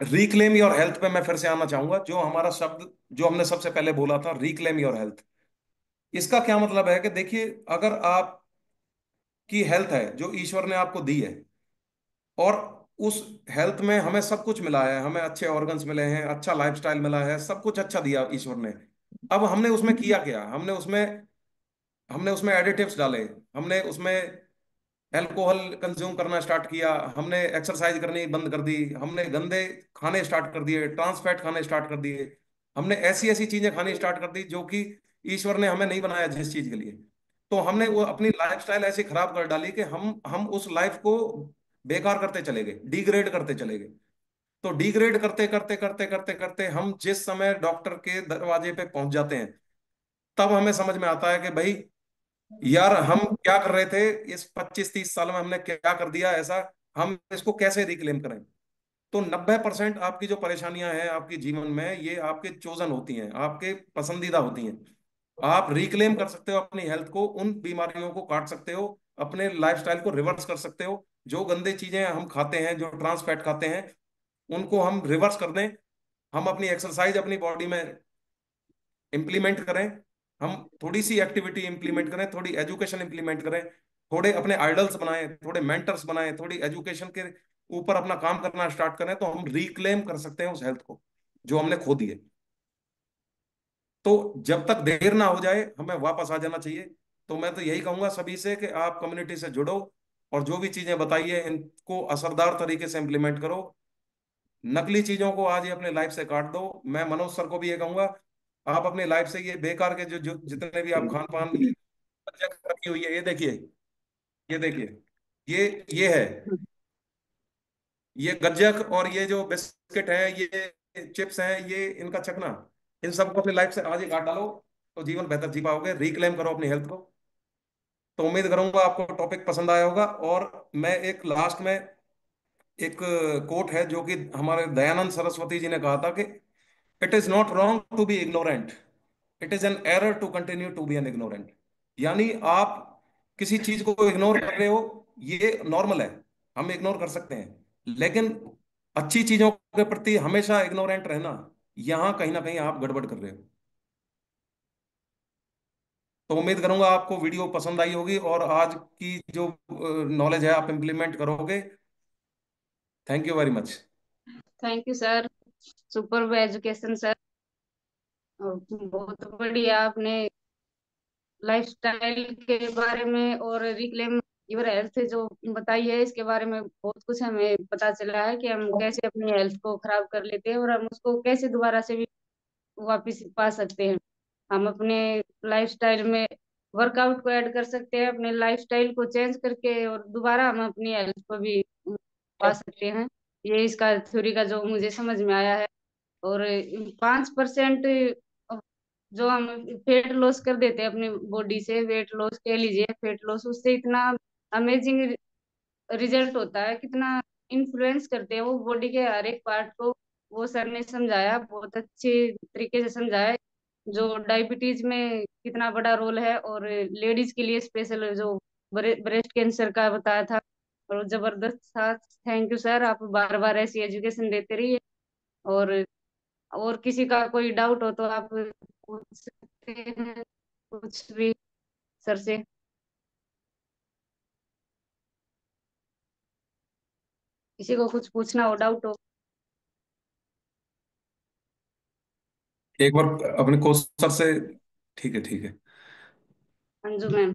रिक्लेम योर हेल्थ पे। मैं फिर से आना चाहूंगा, जो हमारा शब्द जो हमने सबसे पहले बोला था, रिक्लेम योर हेल्थ। इसका क्या मतलब है कि देखिए, अगर आपकी हेल्थ है जो ईश्वर ने आपको दी है, और उस हेल्थ में हमें सब कुछ मिला है, हमें अच्छे ऑर्गन्स मिले हैं, अच्छा लाइफस्टाइल मिला है, सब कुछ अच्छा दिया ईश्वर ने। अब हमने उसमें किया क्या? हमने उसमें एडिटिव्स डाले, हमने उसमें अल्कोहल कंज्यूम करना स्टार्ट किया, हमने एक्सरसाइज करनी बंद कर दी, हमने गंदे खाने स्टार्ट कर दिए, ट्रांस फैट खाने स्टार्ट कर दिए, हमने ऐसी ऐसी चीजें खानी स्टार्ट कर दी जो कि ईश्वर ने हमें नहीं बनाया जिस चीज के लिए। तो हमने वो अपनी लाइफस्टाइल ऐसी खराब कर डाली कि हम उस लाइफ को बेकार करते चले गए, डिग्रेड करते चले गए। तो डिग्रेड करते करते करते करते करते हम जिस समय डॉक्टर के दरवाजे पे पहुंच जाते हैं, तब हमें समझ में आता है कि भाई यार हम क्या कर रहे थे, इस 25-30 साल में हमने क्या कर दिया ऐसा, हम इसको कैसे रिक्लेम करें। तो 90% आपकी जो परेशानियां हैं आपके जीवन में, ये आपके चोजन होती हैं, आपके पसंदीदा होती हैं। आप रिक्लेम कर सकते हो अपनी हेल्थ को, उन बीमारियों को काट सकते हो, अपने लाइफस्टाइल को रिवर्स कर सकते हो। जो गंदे चीजें हम खाते हैं, जो ट्रांस फैट खाते हैं, उनको हम रिवर्स कर दें। हम अपनी एक्सरसाइज अपनी बॉडी में इंप्लीमेंट करें, हम थोड़ी सी एक्टिविटी इंप्लीमेंट करें, थोड़ी एजुकेशन इंप्लीमेंट करें, थोड़े अपने आइडल्स बनाएं, थोड़े मेंटर्स बनाएं, थोड़ी एजुकेशन के ऊपर अपना काम करना स्टार्ट करें, तो हम रिक्लेम कर सकते हैं उस हेल्थ को जो हमने खो दी है। तो जब तक देर ना हो जाए हमें वापस आ जाना चाहिए। तो मैं तो यही कहूंगा सभी से कि आप कम्युनिटी से जुड़ो, और जो भी चीजें बताइए इनको असरदार तरीके से इंप्लीमेंट करो। नकली चीजों को आज ही अपने लाइफ से काट दो। मैं मनोज सर को भी ये कहूंगा, आप अपनी लाइफ से ये बेकार के जो जितने भी आप खान पान रखी हुई है, ये देखिए, ये देखिए, ये है, ये गज्जक और ये जो बिस्किट है, ये चिप्स हैं, ये इनका चखना, इन सबको अपनी लाइफ से आज ही काट डालो, तो जीवन बेहतर जी पाओगे। रिक्लेम करो अपनी हेल्थ को। तो उम्मीद करूंगा आपको टॉपिक पसंद आया होगा। और मैं एक लास्ट में एक कोट है जो कि हमारे दयानंद सरस्वती जी ने कहा था कि it is not wrong to be ignorant, it is an error to continue to be an ignorant. यानी आप किसी चीज को इग्नोर कर रहे हो, ये नॉर्मल है, हम इग्नोर कर सकते हैं, लेकिन अच्छी चीजों के प्रति हमेशा इग्नोरेंट रहना, यहां कहीं ना कहीं आप गड़बड़ कर रहे हो। तो उम्मीद करूंगा आपको वीडियो पसंद आई होगी और आज की जो नॉलेज है आप इंप्लीमेंट करोगे। Thank you very much. Thank you sir. Super education sir. बहुत बढ़िया आपने लाइफस्टाइल के बारे में और रिक्लेम योर हेल्थ जो बताई है, इसके बारे में बहुत कुछ हमें पता चला है कि हम कैसे अपनी हेल्थ को खराब कर लेते हैं और हम उसको कैसे दोबारा से भी वापस पा सकते हैं। हम अपने लाइफस्टाइल में वर्कआउट को ऐड कर सकते हैं, अपने लाइफस्टाइल को चेंज करके, और दोबारा हम अपनी हेल्थ को भी पा सकते हैं। ये इसका थ्योरी का जो मुझे समझ में आया है। और 5% जो हम फेट लॉस कर देते हैं अपनी बॉडी से, वेट लॉस कह लीजिए, फेट लॉस, उससे इतना अमेजिंग रिजल्ट होता है, कितना इन्फ्लुएंस करते हैं वो बॉडी के हर एक पार्ट को। वो सर ने समझाया, बहुत अच्छे तरीके से समझाया, जो डायबिटीज में कितना बड़ा रोल है, और लेडीज के लिए स्पेशल जो ब्रेस्ट कैंसर का बताया था। और जबरदस्त था। थैंक यू सर, आप बार बार ऐसी एजुकेशन देते रहिए। और और किसी का कोई डाउट हो तो आप पूछ सकते हैं कुछ भी सर से। किसी को कुछ पूछना हो, डाउट हो। एक बार अपने कोच सर से। ठीक है, ठीक है। Anju ma'am.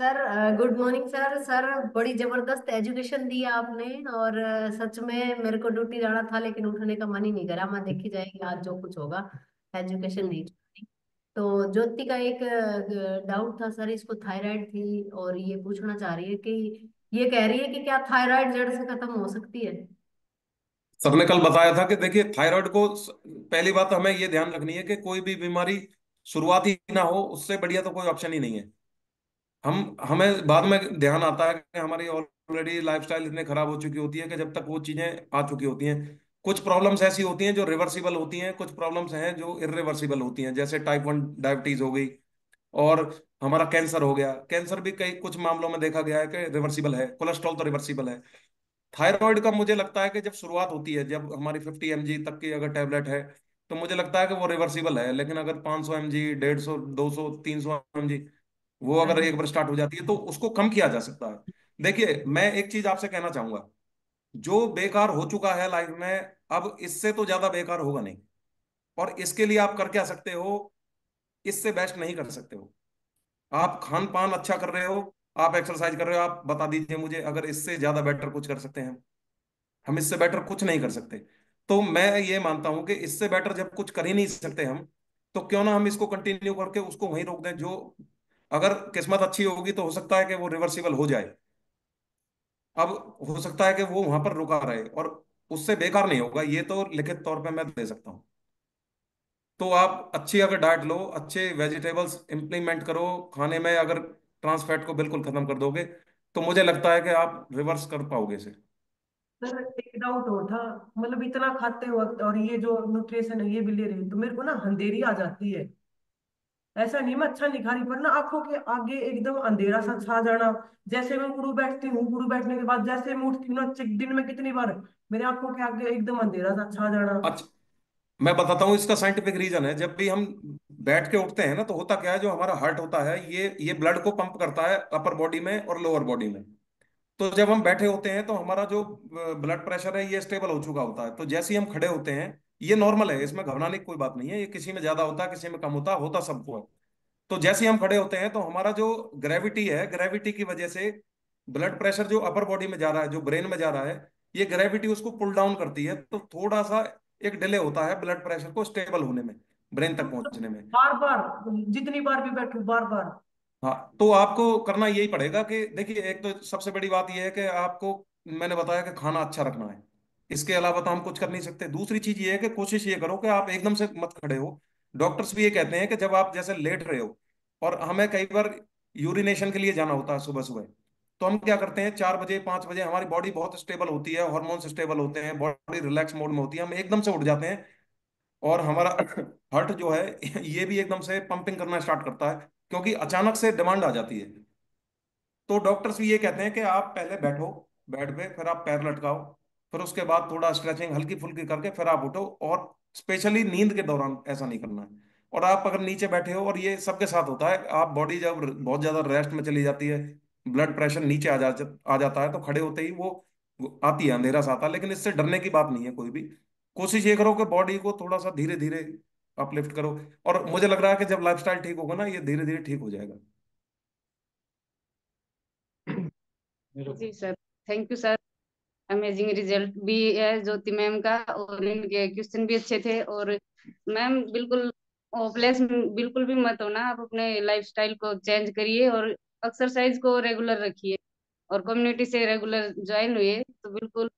Sir good morning sir. Sir बड़ी जबरदस्त एजुकेशन दी है आपने, और सच में मेरे को ड्यूटी जाना था लेकिन उठने का मन ही नहीं करा। मैं देखी जाएगी आज जो कुछ होगा, एजुकेशन नहीं छोड़नी। तो ज्योति का एक डाउट था सर, इसको थायराइड थी और ये पूछना चाह रही है कि ये कह रही है कि क्या थायराइड जड़ से खत्म हो सकती है। सर ने कल बताया था कि देखिए थायराइड को पहली बात तो हमें ये ध्यान रखनी है कि कोई भी बीमारी शुरुआती ना हो, उससे बढ़िया तो कोई ऑप्शन ही नहीं है। हम हमें बाद में ध्यान आता है कि हमारी ऑलरेडी लाइफस्टाइल इतनी खराब हो चुकी होती है कि जब तक वो चीजें आ चुकी होती हैं। कुछ प्रॉब्लम्स ऐसी होती हैं जो रिवर्सिबल होती हैं, कुछ प्रॉब्लम्स हैं जो इरिवर्सिबल होती हैं, जैसे टाइप 1 डायबिटीज हो गई, और हमारा कैंसर हो गया। कैंसर भी कई कुछ मामलों में देखा गया है कि रिवर्सिबल है, कोलेस्ट्रॉल तो रिवर्सिबल है। थायराइड का मुझे लगता है कि जब शुरुआत होती है, जब हमारी 50 mg तक की अगर टेबलेट है, तो मुझे लगता है कि वो रिवर्सिबल है। लेकिन अगर 500 mg, 150, 200, 300 mg, वो हाँ अगर जी। एक बार स्टार्ट हो जाती है तो उसको कम किया जा सकता है। देखिए मैं एक चीज आपसे कहना चाहूंगा, जो बेकार हो चुका है लाइफ में, अब इससे तो ज्यादा बेकार होगा नहीं। और इसके लिए आप कर क्या सकते हो? इससे बेस्ट नहीं कर सकते हो। आप खान पान अच्छा कर रहे हो, आप एक्सरसाइज कर रहे हो, आप बता दीजिए मुझे अगर इससे ज्यादा बेटर कुछ कर सकते हैं। हम इससे बेटर कुछ नहीं कर सकते। तो मैं ये मानता हूं कि इससे बेटर जब कुछ कर ही नहीं सकते हम, तो क्यों ना हम इसको कंटिन्यू करके उसको वहीं रोक दें। जो अगर किस्मत अच्छी होगी तो हो सकता है कि वो रिवर्सिबल हो जाए। अब हो सकता है कि वो वहां पर रुका रहे, और उससे बेकार नहीं होगा, ये तो लिखित तौर पे मैं दे सकता हूँ। तो आप अच्छी अगर डाइट लो, अच्छे वेजिटेबल्स इंप्लीमेंट करो खाने में, अगर ट्रांस फैट को बिल्कुल खत्म कर दोगे, तो मुझे लगता है कि आप रिवर्स कर पाओगे इसे। सर एक डाउट और था, मतलब इतना खाते वक्त और ये जो न्यूट्रिशन है ये भी ले रही हूँ तो मेरे को ना अंधेरी आ जाती है। ऐसा नहीं मैं अच्छा नहीं खा रही, पर ना आंखों के आगे एकदम अंधेरा सा छा जाना। जैसे मैं उड़ू बैठती हूँ, उड़ू बैठने के बाद जैसे मैं उठती हूँ ना, दिन में कितनी बार मेरे आंखों के आगे एकदम अंधेरा सा छा जाना। अच्छा, मैं बताता हूँ इसका साइंटिफिक रीजन है। जब भी हम बैठ के उठते हैं ना, तो होता क्या है, जो हमारा हार्ट होता है ये ब्लड को पंप करता है अपर बॉडी में और लोअर बॉडी में। तो जब हम बैठे होते हैं तो हमारा जो ब्लड प्रेशर है ये स्टेबल हो चुका होता है। तो जैसे ही हम खड़े होते हैं, ये नॉर्मल है, इसमें घबराने की कोई बात नहीं है। ये किसी में ज्यादा होता है, किसी में कम होता है, होता सबको है। तो जैसे ही हम खड़े होते हैं तो हमारा जो ग्रेविटी है, ग्रेविटी की वजह से ब्लड प्रेशर जो अपर बॉडी में जा रहा है, जो ब्रेन में जा रहा है, ये ग्रेविटी उसको पुल डाउन करती है। तो थोड़ा सा एक डिले होता है ब्लड प्रेशर को स्टेबल होने में, ब्रेन तक पहुंचने में। बार बार, जितनी बार भी बैठू बार बार। हाँ, तो आपको करना यही पड़ेगा कि देखिए, एक तो सबसे बड़ी बात यह है कि आपको, मैंने बताया कि खाना अच्छा रखना है। इसके अलावा तो हम कुछ कर नहीं सकते। दूसरी चीज ये है कि कोशिश ये करो कि आप एकदम से मत खड़े हो। डॉक्टर्स भी ये कहते हैं कि जब आप जैसे लेट रहे हो, और हमें कई बार यूरिनेशन के लिए जाना होता है सुबह सुबह, तो हम क्या करते हैं, 4 बजे 5 बजे हमारी बॉडी बहुत स्टेबल होती है, हार्मोन्स स्टेबल होते हैं, बॉडी रिलैक्स मोड में होती है, हम एकदम से उठ जाते हैं, और हमारा हार्ट जो है ये भी एकदम से पंपिंग करना स्टार्ट करता है, क्योंकि अचानक से डिमांड आ जाती है। तो डॉक्टर्स भी ये कहते हैं कि आप पहले बैठो बेड पे, फिर आप पैर लटकाओ, फिर उसके बाद थोड़ा स्ट्रेचिंग हल्की फुल्की करके फिर आप उठो। और स्पेशली नींद के दौरान ऐसा नहीं करना है। और आप अगर नीचे बैठे हो, और ये सबके साथ होता है, आप बॉडी जब बहुत ज्यादा रेस्ट में चली जाती है, ब्लड प्रेशर नीचे आ जाता है, तो खड़े होते ही वो आती है, अंधेरा सा आता है। लेकिन इससे डरने की बात नहीं है कोई भी। कोशिश ये करो कि बॉडी को थोड़ा सा धीरे धीरे अपलिफ्ट करो। और मुझे लग रहा है कि जब लाइफस्टाइल ठीक होगा ना, ये धीरे धीरे ठीक हो जाएगा। जी sir, thank you sir. Amazing result भी है ज्योति मैम का, और इनके क्वेश्चन भी अच्छे थे। और मैम बिल्कुल होपलेस बिल्कुल भी मत होना, आप अपने लाइफस्टाइल को चेंज करिए और एक्सरसाइज को रेगुलर रखिए, और कम्युनिटी से रेगुलर ज्वाइन हुए तो बिल्कुल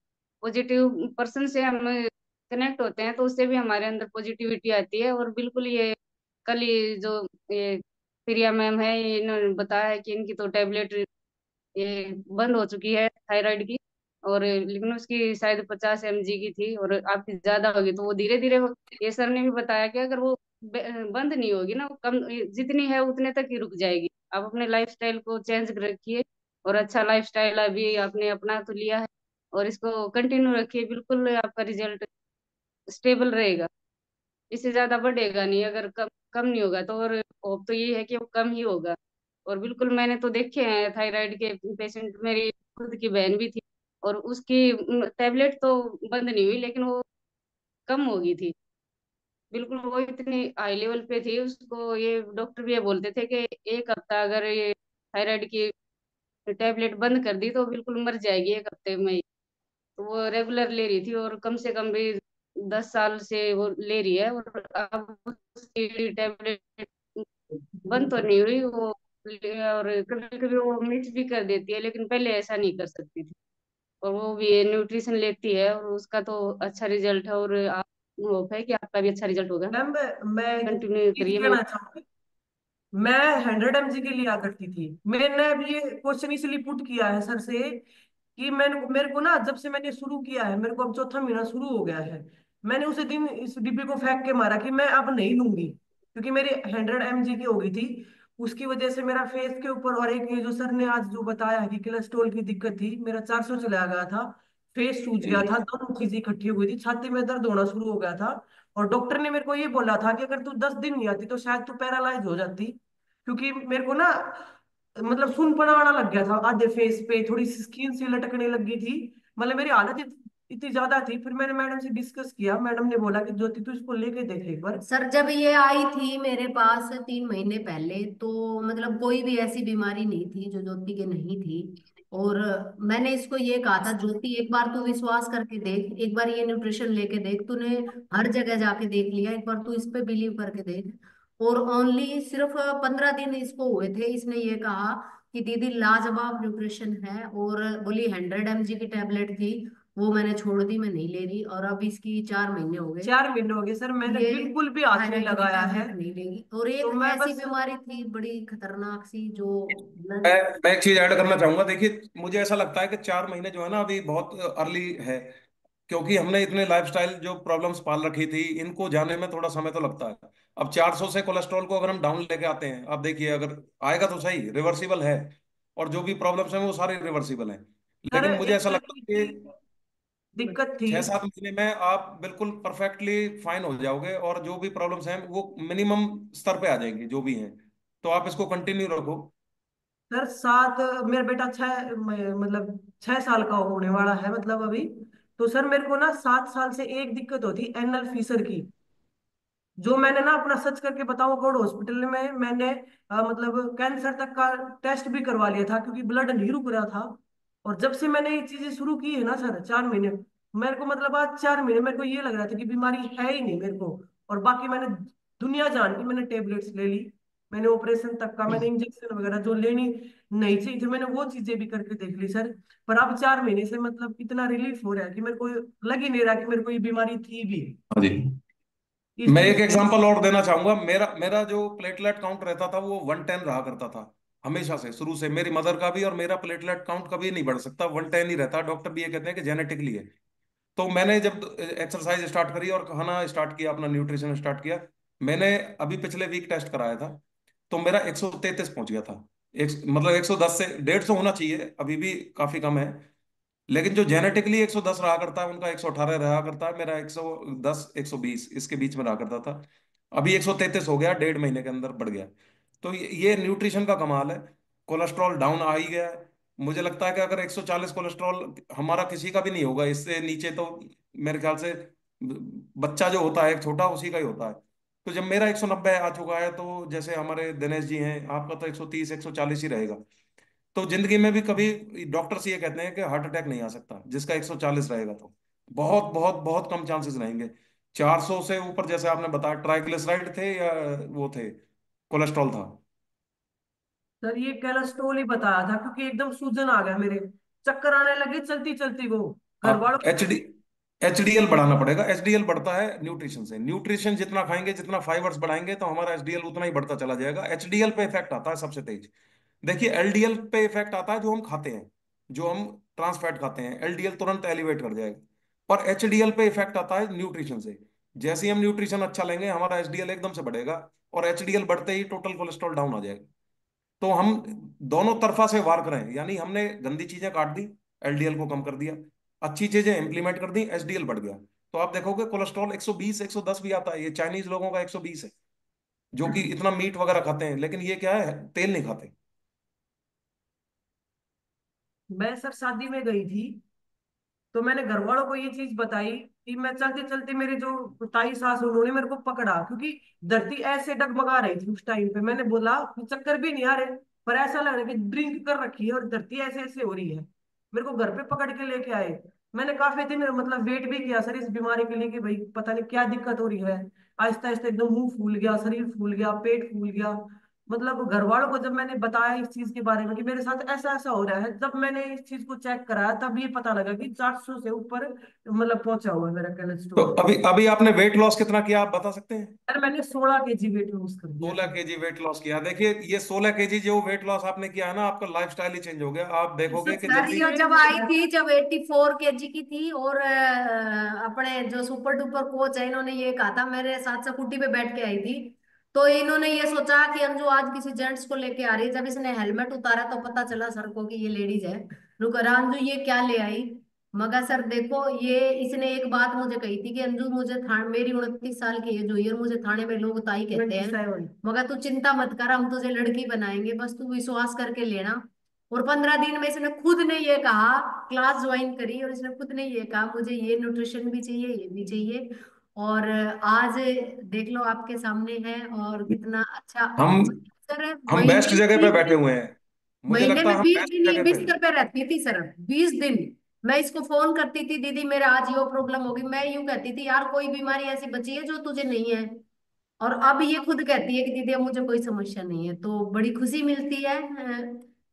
पॉजिटिव पर्सन से हम कनेक्ट होते हैं, तो उससे भी हमारे अंदर पॉजिटिविटी आती है। और बिल्कुल ये कल ये जो ये प्रिया मैम है, ये इन्होंने बताया है कि इनकी तो टेबलेट ये बंद हो चुकी है थायराइड की, और लेकिन उसकी शायद 50 mg की थी और आपकी ज्यादा होगी, तो वो धीरे धीरे ये सर ने भी बताया कि अगर वो बंद नहीं होगी ना, वो कम जितनी है उतने तक ही रुक जाएगी। आप अपने लाइफस्टाइल को चेंज रखिए, और अच्छा लाइफस्टाइल अभी आपने अपना तो लिया है, और इसको कंटिन्यू रखिए, बिल्कुल आपका रिजल्ट स्टेबल रहेगा, इससे ज्यादा बढ़ेगा नहीं। अगर कम कम नहीं होगा तो, और होप तो ये है कि वो कम ही होगा। और बिल्कुल मैंने तो देखे हैं थायराइड के पेशेंट, मेरी खुद की बहन भी थी, और उसकी टेबलेट तो बंद नहीं हुई, लेकिन वो कम हो गई थी। बिल्कुल वो इतनी हाई लेवल पे थी, उसको ये डॉक्टर भी ये बोलते थे कि एक हफ्ता अगर ये थायराइड की टेबलेट बंद कर दी तो बिल्कुल मर जाएगी एक हफ्ते में ही। तो वो रेगुलर ले रही थी, और कम से कम भी 10 साल से वो ले रही है, और अब उसकी टेबलेट बंद तो नहीं हुई वो। और कभी कभी वो मिस भी कर देती है, लेकिन पहले ऐसा नहीं कर सकती थी। और वो भी न्यूट्रिशन लेती है, और उसका तो अच्छा रिजल्ट है। और आप, होप है कि आपका भी अच्छा रिजल्ट होगा। मैम मैं एक कंटिन्यू चीज करिए। मैं कहना चाहूंगी। मैं 100 mg के लिया करती थी। मैंने अब ये क्वेश्चन इसलिए पुट किया है सर से कि मेरे को ना, जब से मैंने शुरू किया है, मेरे को अब चौथा महीना शुरू हो गया है, मैंने उसे दिन इस डिब्बे को फेंक के मारा कि मैं अब नहीं लूंगी, क्योंकि मेरी 100 mg की हो गई थी। उसकी वजह से मेरा फेस के ऊपर, और एक ये जो सर ने आज जो बताया है कि कोलेस्ट्रॉल की दिक्कत थी, मेरा 400 चला गया था, फेस सूज जी गया जी। था, दोनों चीजें इकट्ठी हो गई थी, छाती में दर्द होना शुरू हो गया था। और डॉक्टर ने मेरे को ये बोला था कि अगर तू 10 दिन नहीं आती तो शायद तू पैरालाइज हो जाती, क्योंकि मेरे को ना मतलब सुनपना आना लग गया था आधे फेस पे, थोड़ी सी स्किन सी लटकने लग गई थी। मतलब मेरी हालत इतनी ज्यादा थी। फिर मैंने मैडम से डिस्कस किया, मैडम ने बोला कि ज्योति तू इसको लेके देख एक बार। सर जब ये आई थी मेरे पास 3 महीने पहले, तो मतलब कोई भी ऐसी बीमारी नहीं थी जो ज्योति के नहीं थी। और मैंने इसको ये कहा था, ज्योति एक बार तू विश्वास करके देख, एक बार ये न्यूट्रिशन लेके देख, तूने हर जगह जाके देख लिया, एक बार तू इस पे बिलीव करके देख। और ओनली सिर्फ 15 दिन इसको हुए थे, इसने ये कहा कि दीदी लाजवाब न्यूट्रिशन है। और बोली 100 mg की टेबलेट थी, वो मैंने छोड़ दी, मैं नहीं ले रही। और अब इसकी 4 महीने हो गए, 4 महीने हो गए सर, मैंने ये बिल्कुल भी हाथ नहीं थायराइड की लगाया है। टैबलेट नहीं लेगी। और तो एक मैं ऐसी बस बीमारी थी बड़ी खतरनाक सी जो मैं न, मैं एक चीज ऐड करना चाहूंगा। देखिए, मुझे ऐसा लगता है कि 4 महीने जो है ना, अभी बहुत अर्ली है, क्योंकि हमने इतने लाइफस्टाइल जो प्रॉब्लम्स पाल रखी थी, इनको जाने में थोड़ा समय तो लगता है। अब 400 से कोलेस्ट्रॉल को अगर हम डाउन लेके आते हैं, आप देखिए, अगर आएगा तो सही, रिवर्सिबल है, और जो भी प्रॉब्लम्स हैं वो सारे रिवर्सिबल हैं। सर लेकिन मुझे एक ऐसा लगता लड़की है की कि दिक्कत थी। 6-7 महीने में आप बिल्कुल परफेक्टली फाइन हो जाओगे, और जो भी प्रॉब्लम्स हैं वो मिनिमम स्तर पे आ जाएंगी जो भी हैं। तो आप इसको कंटिन्यू रखो। सर मेरा बेटा मतलब 6 साल का होने वाला है मतलब अभी। तो सर मेरे को ना 7 साल से एक दिक्कत होती, एनल फीसर की, जो मैंने ना अपना सर्च करके बताऊं, गौड़ हॉस्पिटल में मैंने मतलब कैंसर तक का टेस्ट भी करवा लिया था, क्योंकि ब्लड नहीं रुक रहा था। और जब से मैंने ये चीजें शुरू की है ना सर, 4 महीने, मेरे को मतलब आज 4 महीने मेरे को ये लग रहा था कि बीमारी है ही नहीं मेरे को। और बाकी मैंने दुनिया जान की मैंने टेबलेट्स ले ली, मैंने ऑपरेशन तक का, मैंने इंजेक्शन वगैरह जो लेनी नहीं चाहिए थे मैंने वो चीजें भी करके देख ली सर। पर अब 4 महीने से मतलब इतना रिलीफ हो रहा है कि मेरे को लग ही नहीं रहा कि मेरे को ये बीमारी थी भी। हाँ जी। इस मैं चीज एक एग्जांपल और देना चाहूंगा। मेरा मेरा जो प्लेटलेट काउंट रहता था वो 110 रहा करता था, हमेशा से, शुरू से। मेरी मदर का भी, और मेरा प्लेटलेट काउंट कभी नहीं बढ़ सकता, 110 ही रहता। डॉक्टर भी ये कहते हैं कि जेनेटिकली है। तो मैंने जब एक्सरसाइज स्टार्ट करी और खाना स्टार्ट किया, अपना न्यूट्रिशन स्टार्ट किया, मैंने अभी पिछले वीक टेस्ट कराया था, तो मेरा 133 पहुंच गया था। मतलब 110 से 150 होना चाहिए, अभी भी काफी कम है। लेकिन जो जेनेटिकली 110 रहा करता है, उनका 118 रहा करता है, मेरा 110 120 इसके बीच में रहा करता था। अभी 133 हो गया, 1.5 महीने के अंदर बढ़ गया। तो ये न्यूट्रिशन का कमाल है। कोलेस्ट्रॉल डाउन आ ही गया है। मुझे लगता है कि अगर 140 कोलेस्ट्रॉल हमारा किसी का भी नहीं होगा, इससे नीचे तो मेरे ख्याल से बच्चा जो होता है एक छोटा, उसी का ही होता है। तो जब मेरा 190 आ चुका है, तो जैसे हमारे दिनेश जी हैं, आपका तो 130 140 ही रहेगा। तो जिंदगी में भी कभी, डॉक्टर्स ये कहते हैं कि हार्ट अटैक नहीं आ सकता जिसका 140 रहेगा, तो बहुत बहुत बहुत कम चांसेस रहेंगे। 400 से ऊपर, जैसे आपने बताया, ट्राइग्लिसराइड थे या वो थे, कोलेस्ट्रॉल था। सर ये कोलेस्ट्रोल ही बताया था, क्योंकि एकदम सूजन आ गया मेरे, चक्कर आने लगे चलती चलती वो। घर आप वालों एचडीएल बढ़ाना पड़ेगा। एचडीएल बढ़ता है न्यूट्रिशन से। न्यूट्रिशन जितना खाएंगे, जितना फाइबर्स बढ़ाएंगे, तो हमारा एचडीएल उतना ही बढ़ता चला जाएगा। एचडीएल पे इफेक्ट आता है सबसे तेज। देखिए, एलडीएल पे इफेक्ट आता है जो हम खाते हैं, जो हम ट्रांस फैट खाते हैं, एलडीएल तुरंत एलिवेट कर जाएगा। पर एचडीएल पे इफेक्ट आता है न्यूट्रिशन से। जैसे ही हम न्यूट्रिशन अच्छा लेंगे, हमारा एचडीएल एकदम से बढ़ेगा, और एचडीएल बढ़ते ही टोटल कोलेस्ट्रॉल डाउन आ जाएगा। तो हम दोनों तरफा से वार करें, यानी हमने गंदी चीजें काट दी, एलडीएल को कम कर दिया, अच्छी चीजें इंप्लीमेंट कर दी, एचडीएल बढ़ गया। तो आप देखोगे कोलेस्ट्रॉल 120 110 भी आता है। ये चाइनीज लोगों का 120 है, जो कि इतना मीट वगैरह खाते हैं, लेकिन ये क्या है, तेल नहीं खाते। मैं सर शादी में गई थी, तो मैंने घर वालों को ये चीज बताई कि मैं चलते चलते, मेरे जो ताई सास उन्होंने मेरे को पकड़ा, क्योंकि धरती ऐसे डगमगा रही थी उस टाइम पे। मैंने बोला कि चक्कर भी नहीं आ रहे, पर ऐसा लग रहा है कि ड्रिंक कर रखी है और धरती ऐसे ऐसे हो रही है। मेरे को घर पे पकड़ के लेके आए। मैंने काफी दिन मतलब वेट भी किया सर इस बीमारी के लिए, कि भाई पता नहीं क्या दिक्कत हो रही है। आहिस्ता आहिस्ता एकदम मुंह फूल गया, शरीर फूल गया, पेट फूल गया। मतलब घर वालों को जब मैंने बताया इस चीज के बारे में कि मेरे साथ ऐसा ऐसा हो रहा है, जब मैंने इस चीज को चेक कराया तब ये पता लगा कि 400 से ऊपर मतलब पहुंचा हुआ है मेरा तो कोलेस्ट्रॉल। अभी अभी आपने वेट लॉस कितना किया, आप बता सकते हैं? यार मैंने 16 kg वेट लॉस कर दिया 16 kg वेट लॉस किया। देखिए, ये 16 kg जो वेट लॉस आपने किया है ना, आपका लाइफस्टाइल ही चेंज हो गया। आप देखोगे कि सर जल्दी। ये जब आई थी, जब 84 kg की थी, और अपने जो सुपर डुपर कोच है इन्होंने ये कहा था, मेरे साथ स्कूटी पे बैठ के आई थी, तो इन्होंने ये सोचा कि अंजू आज किसी जेंट्स को लेके आ रही है। जब इसने हेलमेट उतारा तो पता चला सर को कि ये लेडीज है। रुको अंजू ये क्या ले आई? मगर सर देखो, ये इसने एक बात मुझे कही थी कि अंजू मुझे थाने, मेरी 29 साल की एज हुई है और मुझे थाने में लोग ताई कहते हैं, 27। मगर तू चिंता मत कर, हम तुझे लड़की बनाएंगे, बस तू विश्वास करके लेना। और 15 दिन में इसने खुद ने ये कहा, क्लास ज्वाइन करी और इसने खुद ने ये कहा मुझे ये न्यूट्रिशन भी चाहिए, ये भी चाहिए। और आज देख लो आपके सामने है, और कितना अच्छा। हम सर हम बेस्ट महीने जगह पे बैठे 20 दिन, हुए हैं। मुझे महीने लगता में है हम 20 दिन बेस्ट ये जगह पे हैं। बिस्तर पे रहती थी सर, 20 दिन। मैं इसको फोन करती थी, दीदी मेरा आज ये प्रॉब्लम होगी, मैं यूं कहती थी यार कोई बीमारी ऐसी बची है जो तुझे नहीं है। और अब ये खुद कहती है कि दीदी अब मुझे कोई समस्या नहीं है, तो बड़ी खुशी मिलती है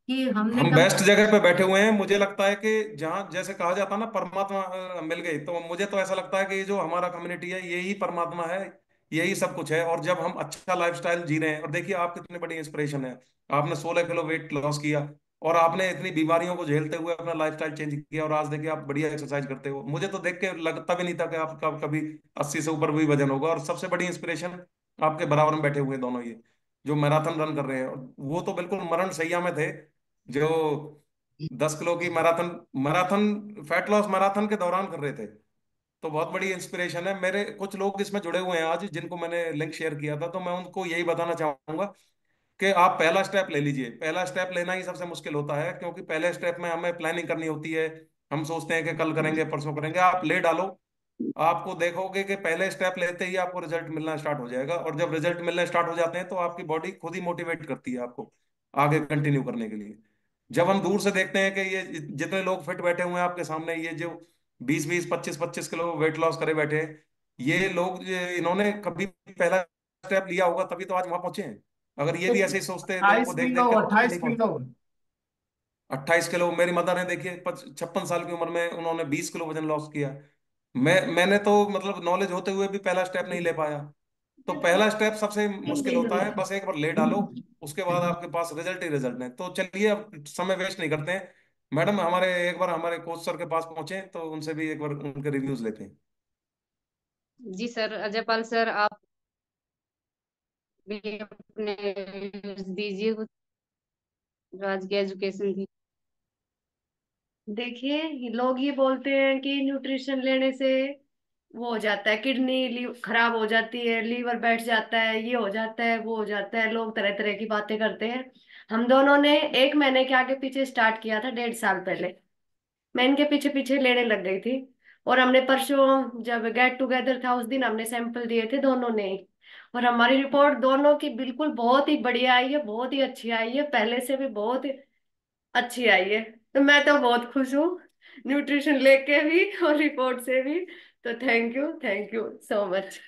कि हमने हम कम। बेस्ट जगह पे बैठे हुए हैं। मुझे लगता है कि जहाँ जैसे कहा जाता है ना, परमात्मा मिल गई, तो मुझे तो ऐसा लगता है कि ये जो हमारा कम्युनिटी है यही परमात्मा है, यही सब कुछ है। और जब हम अच्छा लाइफस्टाइल जी रहे हैं, और देखिए आप कितनी बड़ी इंस्पिरेशन है। आपने 16 किलो वेट लॉस किया, और आपने इतनी बीमारियों को झेलते हुए अपना लाइफस्टाइल चेंज किया, और आज देखिए आप बढ़िया एक्सरसाइज करते हो। मुझे तो देख के लगता भी नहीं था कि आपका कभी 80 से ऊपर भी वजन होगा। और सबसे बड़ी इंस्पिरेशन, आपके बराबर में बैठे हुए हैं दोनों ये, जो मैराथन रन कर रहे हैं। और वो तो बिल्कुल मरण सैया में थे, जो 10 किलो की marathon marathon fat loss marathon के दौरान कर रहे थे। तो बहुत बड़ी इंस्पिरेशन है। मेरे कुछ लोग इसमें जुड़े हुए हैं आज, जिनको मैंने लिंक शेयर किया था, तो मैं उनको यही बताना चाहूंगा कि आप पहला स्टेप ले लीजिए। पहला स्टेप लेना ही सबसे मुश्किल होता है, क्योंकि पहले स्टेप में हमें प्लानिंग करनी होती है। हम सोचते हैं कि कल करेंगे, परसों करेंगे। आप ले डालो, आपको देखोगे कि पहले स्टेप लेते ही आपको रिजल्ट मिलना स्टार्ट हो जाएगा। और जब रिजल्ट मिलने स्टार्ट हो जाते हैं, तो आपकी बॉडी खुद ही मोटिवेट करती है आपको आगे कंटिन्यू करने के लिए। जब हम दूर से देखते हैं कि ये जितने लोग फिट बैठे हुए हैं आपके सामने, ये जो 20 20 25 किलो वेट लॉस करे बैठे हैं, ये लोग, इन्होंने कभी पहला स्टेप लिया होगा तभी तो आज वहां पहुंचे हैं। अगर ये भी ऐसे ही सोचते लोगों को 28 देख किलो देख के, तो कभी 28 नहीं किलो। पहुंचते। 28 किलो मेरी मदर ने, देखिए 56 साल की उम्र में उन्होंने 20 किलो वजन लॉस किया। मैंने तो मतलब नॉलेज होते हुए भी पहला स्टेप नहीं ले पाया। तो पहला स्टेप सबसे मुश्किल होता है, बस एक बार ले डालो, उसके बाद आपके पास रिजल्ट ही रिजल्ट है। तो चलिए, अब समय वेस्ट नहीं करते हैं। मैडम, हमारे एक बार हमारे कोच सर के पास पहुंचे, तो उनसे भी एक बार उनके रिव्यूज लेते हैं। जी सर, अजयपाल सर आप भी अपने views दीजिए कुछ, जो आज की एजुकेशन थी। देखिए लोग ये बोलते हैं कि न्यूट्रिशन लेने से वो हो जाता है, किडनी खराब हो जाती है, लीवर बैठ जाता है, ये हो जाता है, वो हो जाता है, लोग तरह तरह की बातें करते हैं। हम दोनों ने 1 महीने के आगे पीछे स्टार्ट किया था, 1.5 साल पहले। मैं इनके पीछे पीछे लेने लग गई थी। और हमने परसों जब गेट टुगेदर था उस दिन हमने सैंपल दिए थे दोनों ने ही। और हमारी रिपोर्ट दोनों की बिल्कुल बहुत ही बढ़िया आई है, बहुत ही अच्छी आई है, पहले से भी बहुत अच्छी आई है। तो मैं तो बहुत खुश हूँ, न्यूट्रिशन लेके भी और रिपोर्ट से भी। तो थैंक यू सो मच।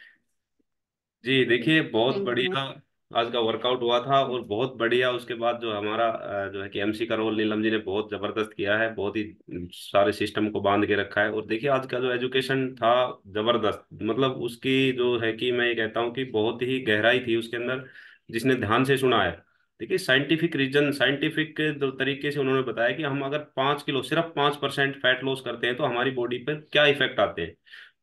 जी देखिए, बहुत थैंक यू। बढ़िया आज का वर्कआउट हुआ था, और बहुत बढ़िया उसके बाद जो हमारा जो है कि एमसी का रोल नीलम जी ने बहुत जबरदस्त किया है, बहुत ही सारे सिस्टम को बांध के रखा है। और देखिए आज का जो एजुकेशन था, जबरदस्त, मतलब उसकी जो है कि मैं ये कहता हूँ कि बहुत ही गहराई थी उसके अंदर, जिसने ध्यान से सुना है। देखिए साइंटिफिक रीजन, साइंटिफिक तरीके से उन्होंने बताया कि हम अगर 5 किलो, सिर्फ 5% फैट लॉस करते हैं तो हमारी बॉडी पर क्या इफेक्ट आते हैं।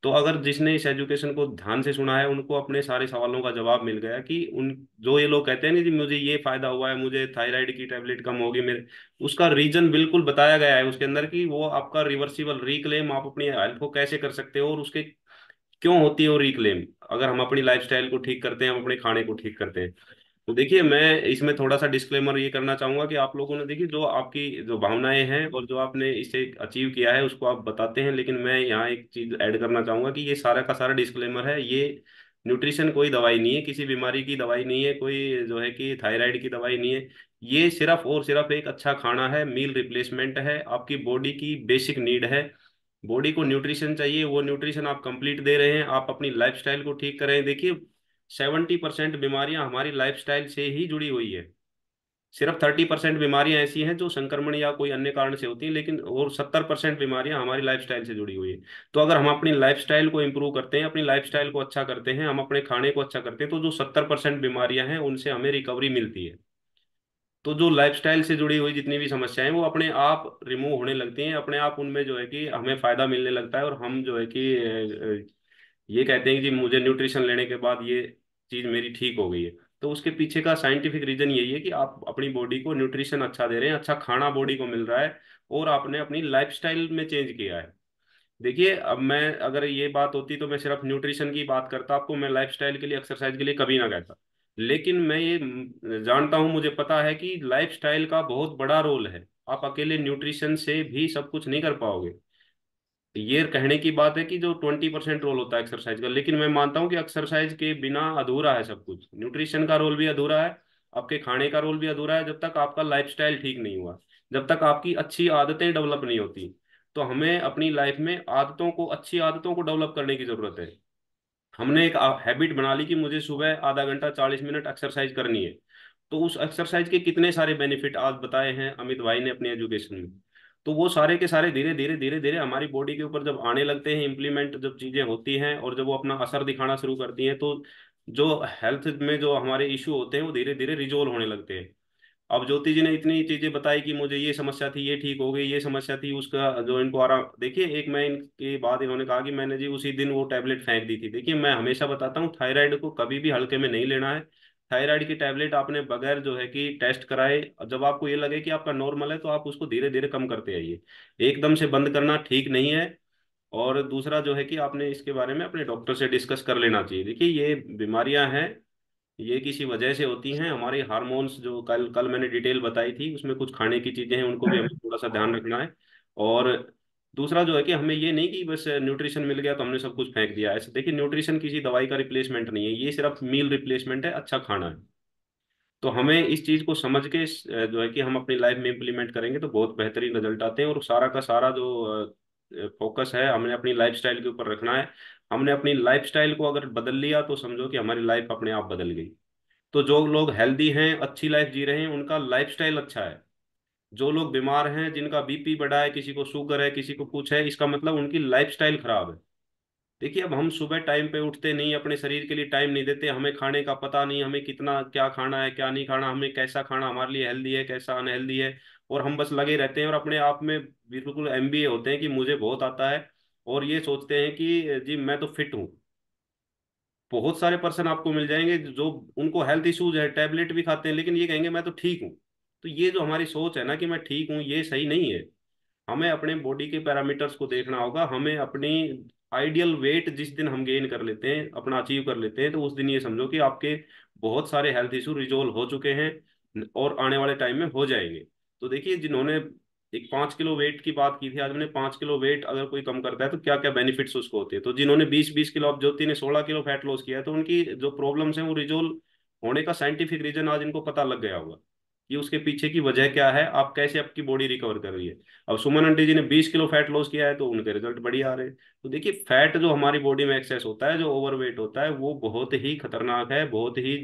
तो अगर जिसने इस एजुकेशन को ध्यान से सुना है, उनको अपने सारे सवालों का जवाब मिल गया कि उन, जो ये लोग कहते हैं ना कि मुझे ये फायदा हुआ है, मुझे थायराइड की टेबलेट कम होगी मेरे, उसका रीजन बिल्कुल बताया गया है उसके अंदर कि वो आपका रिवर्सिबल रिक्लेम आप अपनी हेल्थ को कैसे कर सकते हो, और उसके क्यों होती है वो रिक्लेम? अगर हम अपनी लाइफस्टाइल को ठीक करते हैं, हम अपने खाने को ठीक करते हैं। तो देखिए, मैं इसमें थोड़ा सा डिस्क्लेमर ये करना चाहूंगा कि आप लोगों ने देखिए जो आपकी जो भावनाएं हैं और जो आपने इसे अचीव किया है उसको आप बताते हैं, लेकिन मैं यहाँ एक चीज ऐड करना चाहूंगा कि ये सारा का सारा डिस्क्लेमर है, ये न्यूट्रिशन कोई दवाई नहीं है, किसी बीमारी की दवाई नहीं है, कोई जो है कि थायराइड की दवाई नहीं है। ये सिर्फ और सिर्फ एक अच्छा खाना है, मील रिप्लेसमेंट है, आपकी बॉडी की बेसिक नीड है। बॉडी को न्यूट्रिशन चाहिए, वो न्यूट्रिशन आप कंप्लीट दे रहे हैं, आप अपनी लाइफस्टाइल को ठीक कर रहे हैं। देखिए, 70% बीमारियां हमारी लाइफस्टाइल से ही जुड़ी हुई है। सिर्फ 30% बीमारियां ऐसी हैं जो संक्रमण या कोई अन्य कारण से होती हैं, लेकिन और 70% बीमारियां हमारी लाइफस्टाइल से जुड़ी हुई है। तो अगर हम अपनी लाइफस्टाइल को इम्प्रूव करते हैं, अपनी लाइफस्टाइल को अच्छा करते हैं, हम अपने खाने को अच्छा करते हैं, तो जो 70% बीमारियां हैं उनसे हमें रिकवरी मिलती है। तो जो लाइफस्टाइल से जुड़ी हुई जितनी भी समस्याएं हैं वो अपने आप रिमूव होने लगती हैं, अपने आप उनमें जो है कि हमें फायदा मिलने लगता है, और हम जो है कि ये कहते हैं कि जी मुझे न्यूट्रिशन लेने के बाद ये चीज मेरी ठीक हो गई है। तो उसके पीछे का साइंटिफिक रीजन यही है कि आप अपनी बॉडी को न्यूट्रिशन अच्छा दे रहे हैं, अच्छा खाना बॉडी को मिल रहा है, और आपने अपनी लाइफस्टाइल में चेंज किया है। देखिए, अब मैं अगर ये बात होती तो मैं सिर्फ न्यूट्रिशन की बात करता आपको, मैं लाइफस्टाइल के लिए एक्सरसाइज के लिए कभी ना कहता। लेकिन मैं ये जानता हूँ, मुझे पता है कि लाइफस्टाइल का बहुत बड़ा रोल है। आप अकेले न्यूट्रिशन से भी सब कुछ नहीं कर पाओगे। ये कहने की बात है कि जो 20% रोल होता है एक्सरसाइज का, लेकिन मैं मानता हूँ कि एक्सरसाइज के बिना अधूरा है सब कुछ। न्यूट्रिशन का रोल भी अधूरा है, आपके खाने का रोल भी अधूरा है, जब तक आपका लाइफस्टाइल ठीक नहीं हुआ, जब तक आपकी अच्छी आदतें डेवलप नहीं होती। तो हमें अपनी लाइफ में आदतों को, अच्छी आदतों को डेवलप करने की जरूरत है। हमने एक हैबिट बना ली कि मुझे सुबह आधा घंटा 40 मिनट एक्सरसाइज करनी है। तो उस एक्सरसाइज के कितने सारे बेनिफिट आज बताए हैं अमित भाई ने अपनी एजुकेशन में। तो वो सारे के सारे धीरे धीरे धीरे धीरे हमारी बॉडी के ऊपर जब आने लगते हैं, इम्प्लीमेंट जब चीजें होती हैं और जब वो अपना असर दिखाना शुरू करती हैं, तो जो हेल्थ में जो हमारे इश्यू होते हैं वो धीरे धीरे रिजोल्व होने लगते हैं। अब ज्योति जी ने इतनी चीजें बताई कि मुझे ये समस्या थी, ये ठीक हो गई, ये समस्या थी, उसका जो इनको आराम। देखिए, एक मैं इनके बाद इन्होंने कहा कि मैंने जी उसी दिन वो टैबलेट फेंक दी थी। देखिए, मैं हमेशा बताता हूँ थायराइड को कभी भी हल्के में नहीं लेना है। थायराइड की टैबलेट आपने बगैर जो है कि टेस्ट कराए, जब आपको ये लगे कि आपका नॉर्मल है तो आप उसको धीरे धीरे कम करते आइए। एकदम से बंद करना ठीक नहीं है। और दूसरा जो है कि आपने इसके बारे में अपने डॉक्टर से डिस्कस कर लेना चाहिए। देखिए, ये बीमारियां हैं, ये किसी वजह से होती हैं। हमारे हार्मोन्स जो कल कल मैंने डिटेल बताई थी, उसमें कुछ खाने की चीजें हैं, उनको भी हमें थोड़ा सा ध्यान रखना है। और दूसरा जो है कि हमें ये नहीं कि बस न्यूट्रिशन मिल गया तो हमने सब कुछ फेंक दिया। ऐसे देखिए, न्यूट्रिशन किसी दवाई का रिप्लेसमेंट नहीं है, ये सिर्फ मील रिप्लेसमेंट है, अच्छा खाना है। तो हमें इस चीज को समझ के जो है कि हम अपनी लाइफ में इम्प्लीमेंट करेंगे तो बहुत बेहतरीन रिजल्ट आते हैं। और सारा का सारा जो फोकस है हमने अपनी लाइफस्टाइल के ऊपर रखना है। हमने अपनी लाइफस्टाइल को अगर बदल लिया तो समझो कि हमारी लाइफ अपने आप बदल गई। तो जो लोग हेल्दी हैं, अच्छी लाइफ जी रहे हैं, उनका लाइफस्टाइल अच्छा है। जो लोग बीमार हैं, जिनका बीपी बढ़ा है, किसी को शुगर है, किसी को कुछ है, इसका मतलब उनकी लाइफस्टाइल खराब है। देखिए, अब हम सुबह टाइम पे उठते नहीं, अपने शरीर के लिए टाइम नहीं देते, हमें खाने का पता नहीं, हमें कितना क्या खाना है क्या नहीं खाना, हमें कैसा खाना हमारे लिए हेल्दी है कैसा अनहेल्दी है, और हम बस लगे रहते हैं और अपने आप में बिल्कुल एमबीए होते हैं कि मुझे बहुत आता है। और ये सोचते हैं कि जी मैं तो फिट हूँ। बहुत सारे पर्सन आपको मिल जाएंगे जो उनको हेल्थ इश्यूज है, टैबलेट भी खाते हैं, लेकिन ये कहेंगे मैं तो ठीक हूँ। तो ये जो हमारी सोच है ना कि मैं ठीक हूँ, ये सही नहीं है। हमें अपने बॉडी के पैरामीटर्स को देखना होगा। हमें अपनी आइडियल वेट जिस दिन हम गेन कर लेते हैं, अपना अचीव कर लेते हैं, तो उस दिन ये समझो कि आपके बहुत सारे हेल्थ इशू रिजोल्व हो चुके हैं और आने वाले टाइम में हो जाएंगे। तो देखिए, जिन्होंने एक 5 किलो वेट की बात की थी, आज मैंने 5 किलो वेट अगर कोई कम करता है तो क्या क्या बेनिफिट्स उसको होते हैं। तो जिन्होंने 20-20 किलो, अब ज्योति ने 16 किलो फैट लॉस किया है, तो उनकी जो प्रॉब्लम्स हैं वो रिजोल्व होने का साइंटिफिक रीजन आज इनको पता लग गया होगा कि उसके पीछे की वजह क्या है, आप कैसे आपकी बॉडी रिकवर कर रही है। अब सुमन आंटी जी ने 20 किलो फैट लॉस किया है तो उनके रिजल्ट बढ़िया आ रहे हैं। तो देखिए, फैट जो हमारी बॉडी में एक्सेस होता है, जो ओवरवेट होता है, वो बहुत ही खतरनाक है, बहुत ही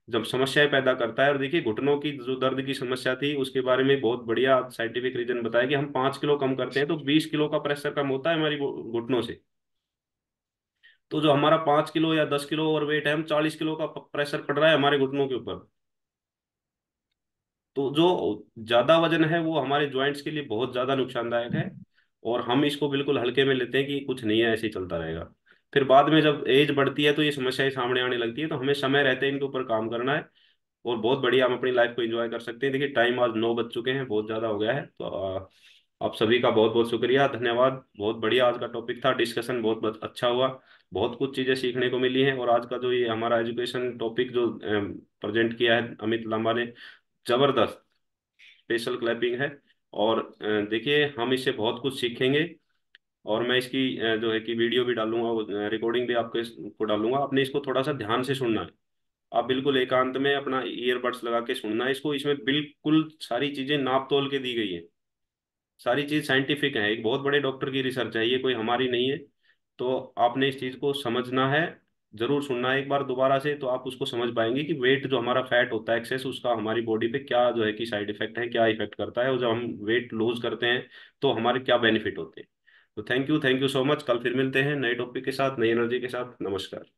जब समस्याएं पैदा करता है। और देखिए, घुटनों की जो दर्द की समस्या थी उसके बारे में बहुत बढ़िया साइंटिफिक रीजन बताया कि हम 5 किलो कम करते हैं तो 20 किलो का प्रेशर कम होता है हमारी घुटनों से। तो जो हमारा 5 किलो या 10 किलो ओवरवेट है, हम 40 किलो का प्रेशर पड़ रहा है हमारे घुटनों के ऊपर। तो जो ज्यादा वजन है वो हमारे जॉइंट्स के लिए बहुत ज्यादा नुकसानदायक है। और हम इसको बिल्कुल हल्के में लेते हैं कि कुछ नहीं है, ऐसे ही चलता रहेगा। फिर बाद में जब एज बढ़ती है तो ये समस्याएं सामने आने लगती है, तो हमें समय रहते हैं इनके ऊपर काम करना है। और बहुत बढ़िया हम अपनी लाइफ को एंजॉय कर सकते हैं। देखिए, टाइम आज 9 बज चुके हैं, बहुत ज्यादा हो गया है। तो आप सभी का बहुत बहुत शुक्रिया, धन्यवाद। बहुत बढ़िया आज का टॉपिक था, डिस्कशन बहुत बहुत अच्छा हुआ, बहुत कुछ चीज़ें सीखने को मिली हैं। और आज का जो ये हमारा एजुकेशन टॉपिक जो प्रेजेंट किया है अमित लांबा ने, जबरदस्त, स्पेशल क्लैपिंग है। और देखिए हम इससे बहुत कुछ सीखेंगे। और मैं इसकी जो है कि वीडियो भी डालूंगा, रिकॉर्डिंग भी आपके को डालूंगा। आपने इसको थोड़ा सा ध्यान से सुनना है, आप बिल्कुल एकांत में अपना ईयरबड्स लगा के सुनना है इसको। इसमें बिल्कुल सारी चीजें नाप तोल के दी गई है, सारी चीज साइंटिफिक है, एक बहुत बड़े डॉक्टर की रिसर्च है, ये कोई हमारी नहीं है। तो आपने इस चीज को समझना है, जरूर सुनना है एक बार दोबारा से, तो आप उसको समझ पाएंगे कि वेट जो हमारा फैट होता है एक्सेस, उसका हमारी बॉडी पे क्या जो है कि साइड इफेक्ट है, क्या इफेक्ट करता है, और जब हम वेट लूज करते हैं तो हमारे क्या बेनिफिट होते हैं। तो थैंक यू सो मच। कल फिर मिलते हैं नए टॉपिक के साथ, नई एनर्जी के साथ। नमस्कार।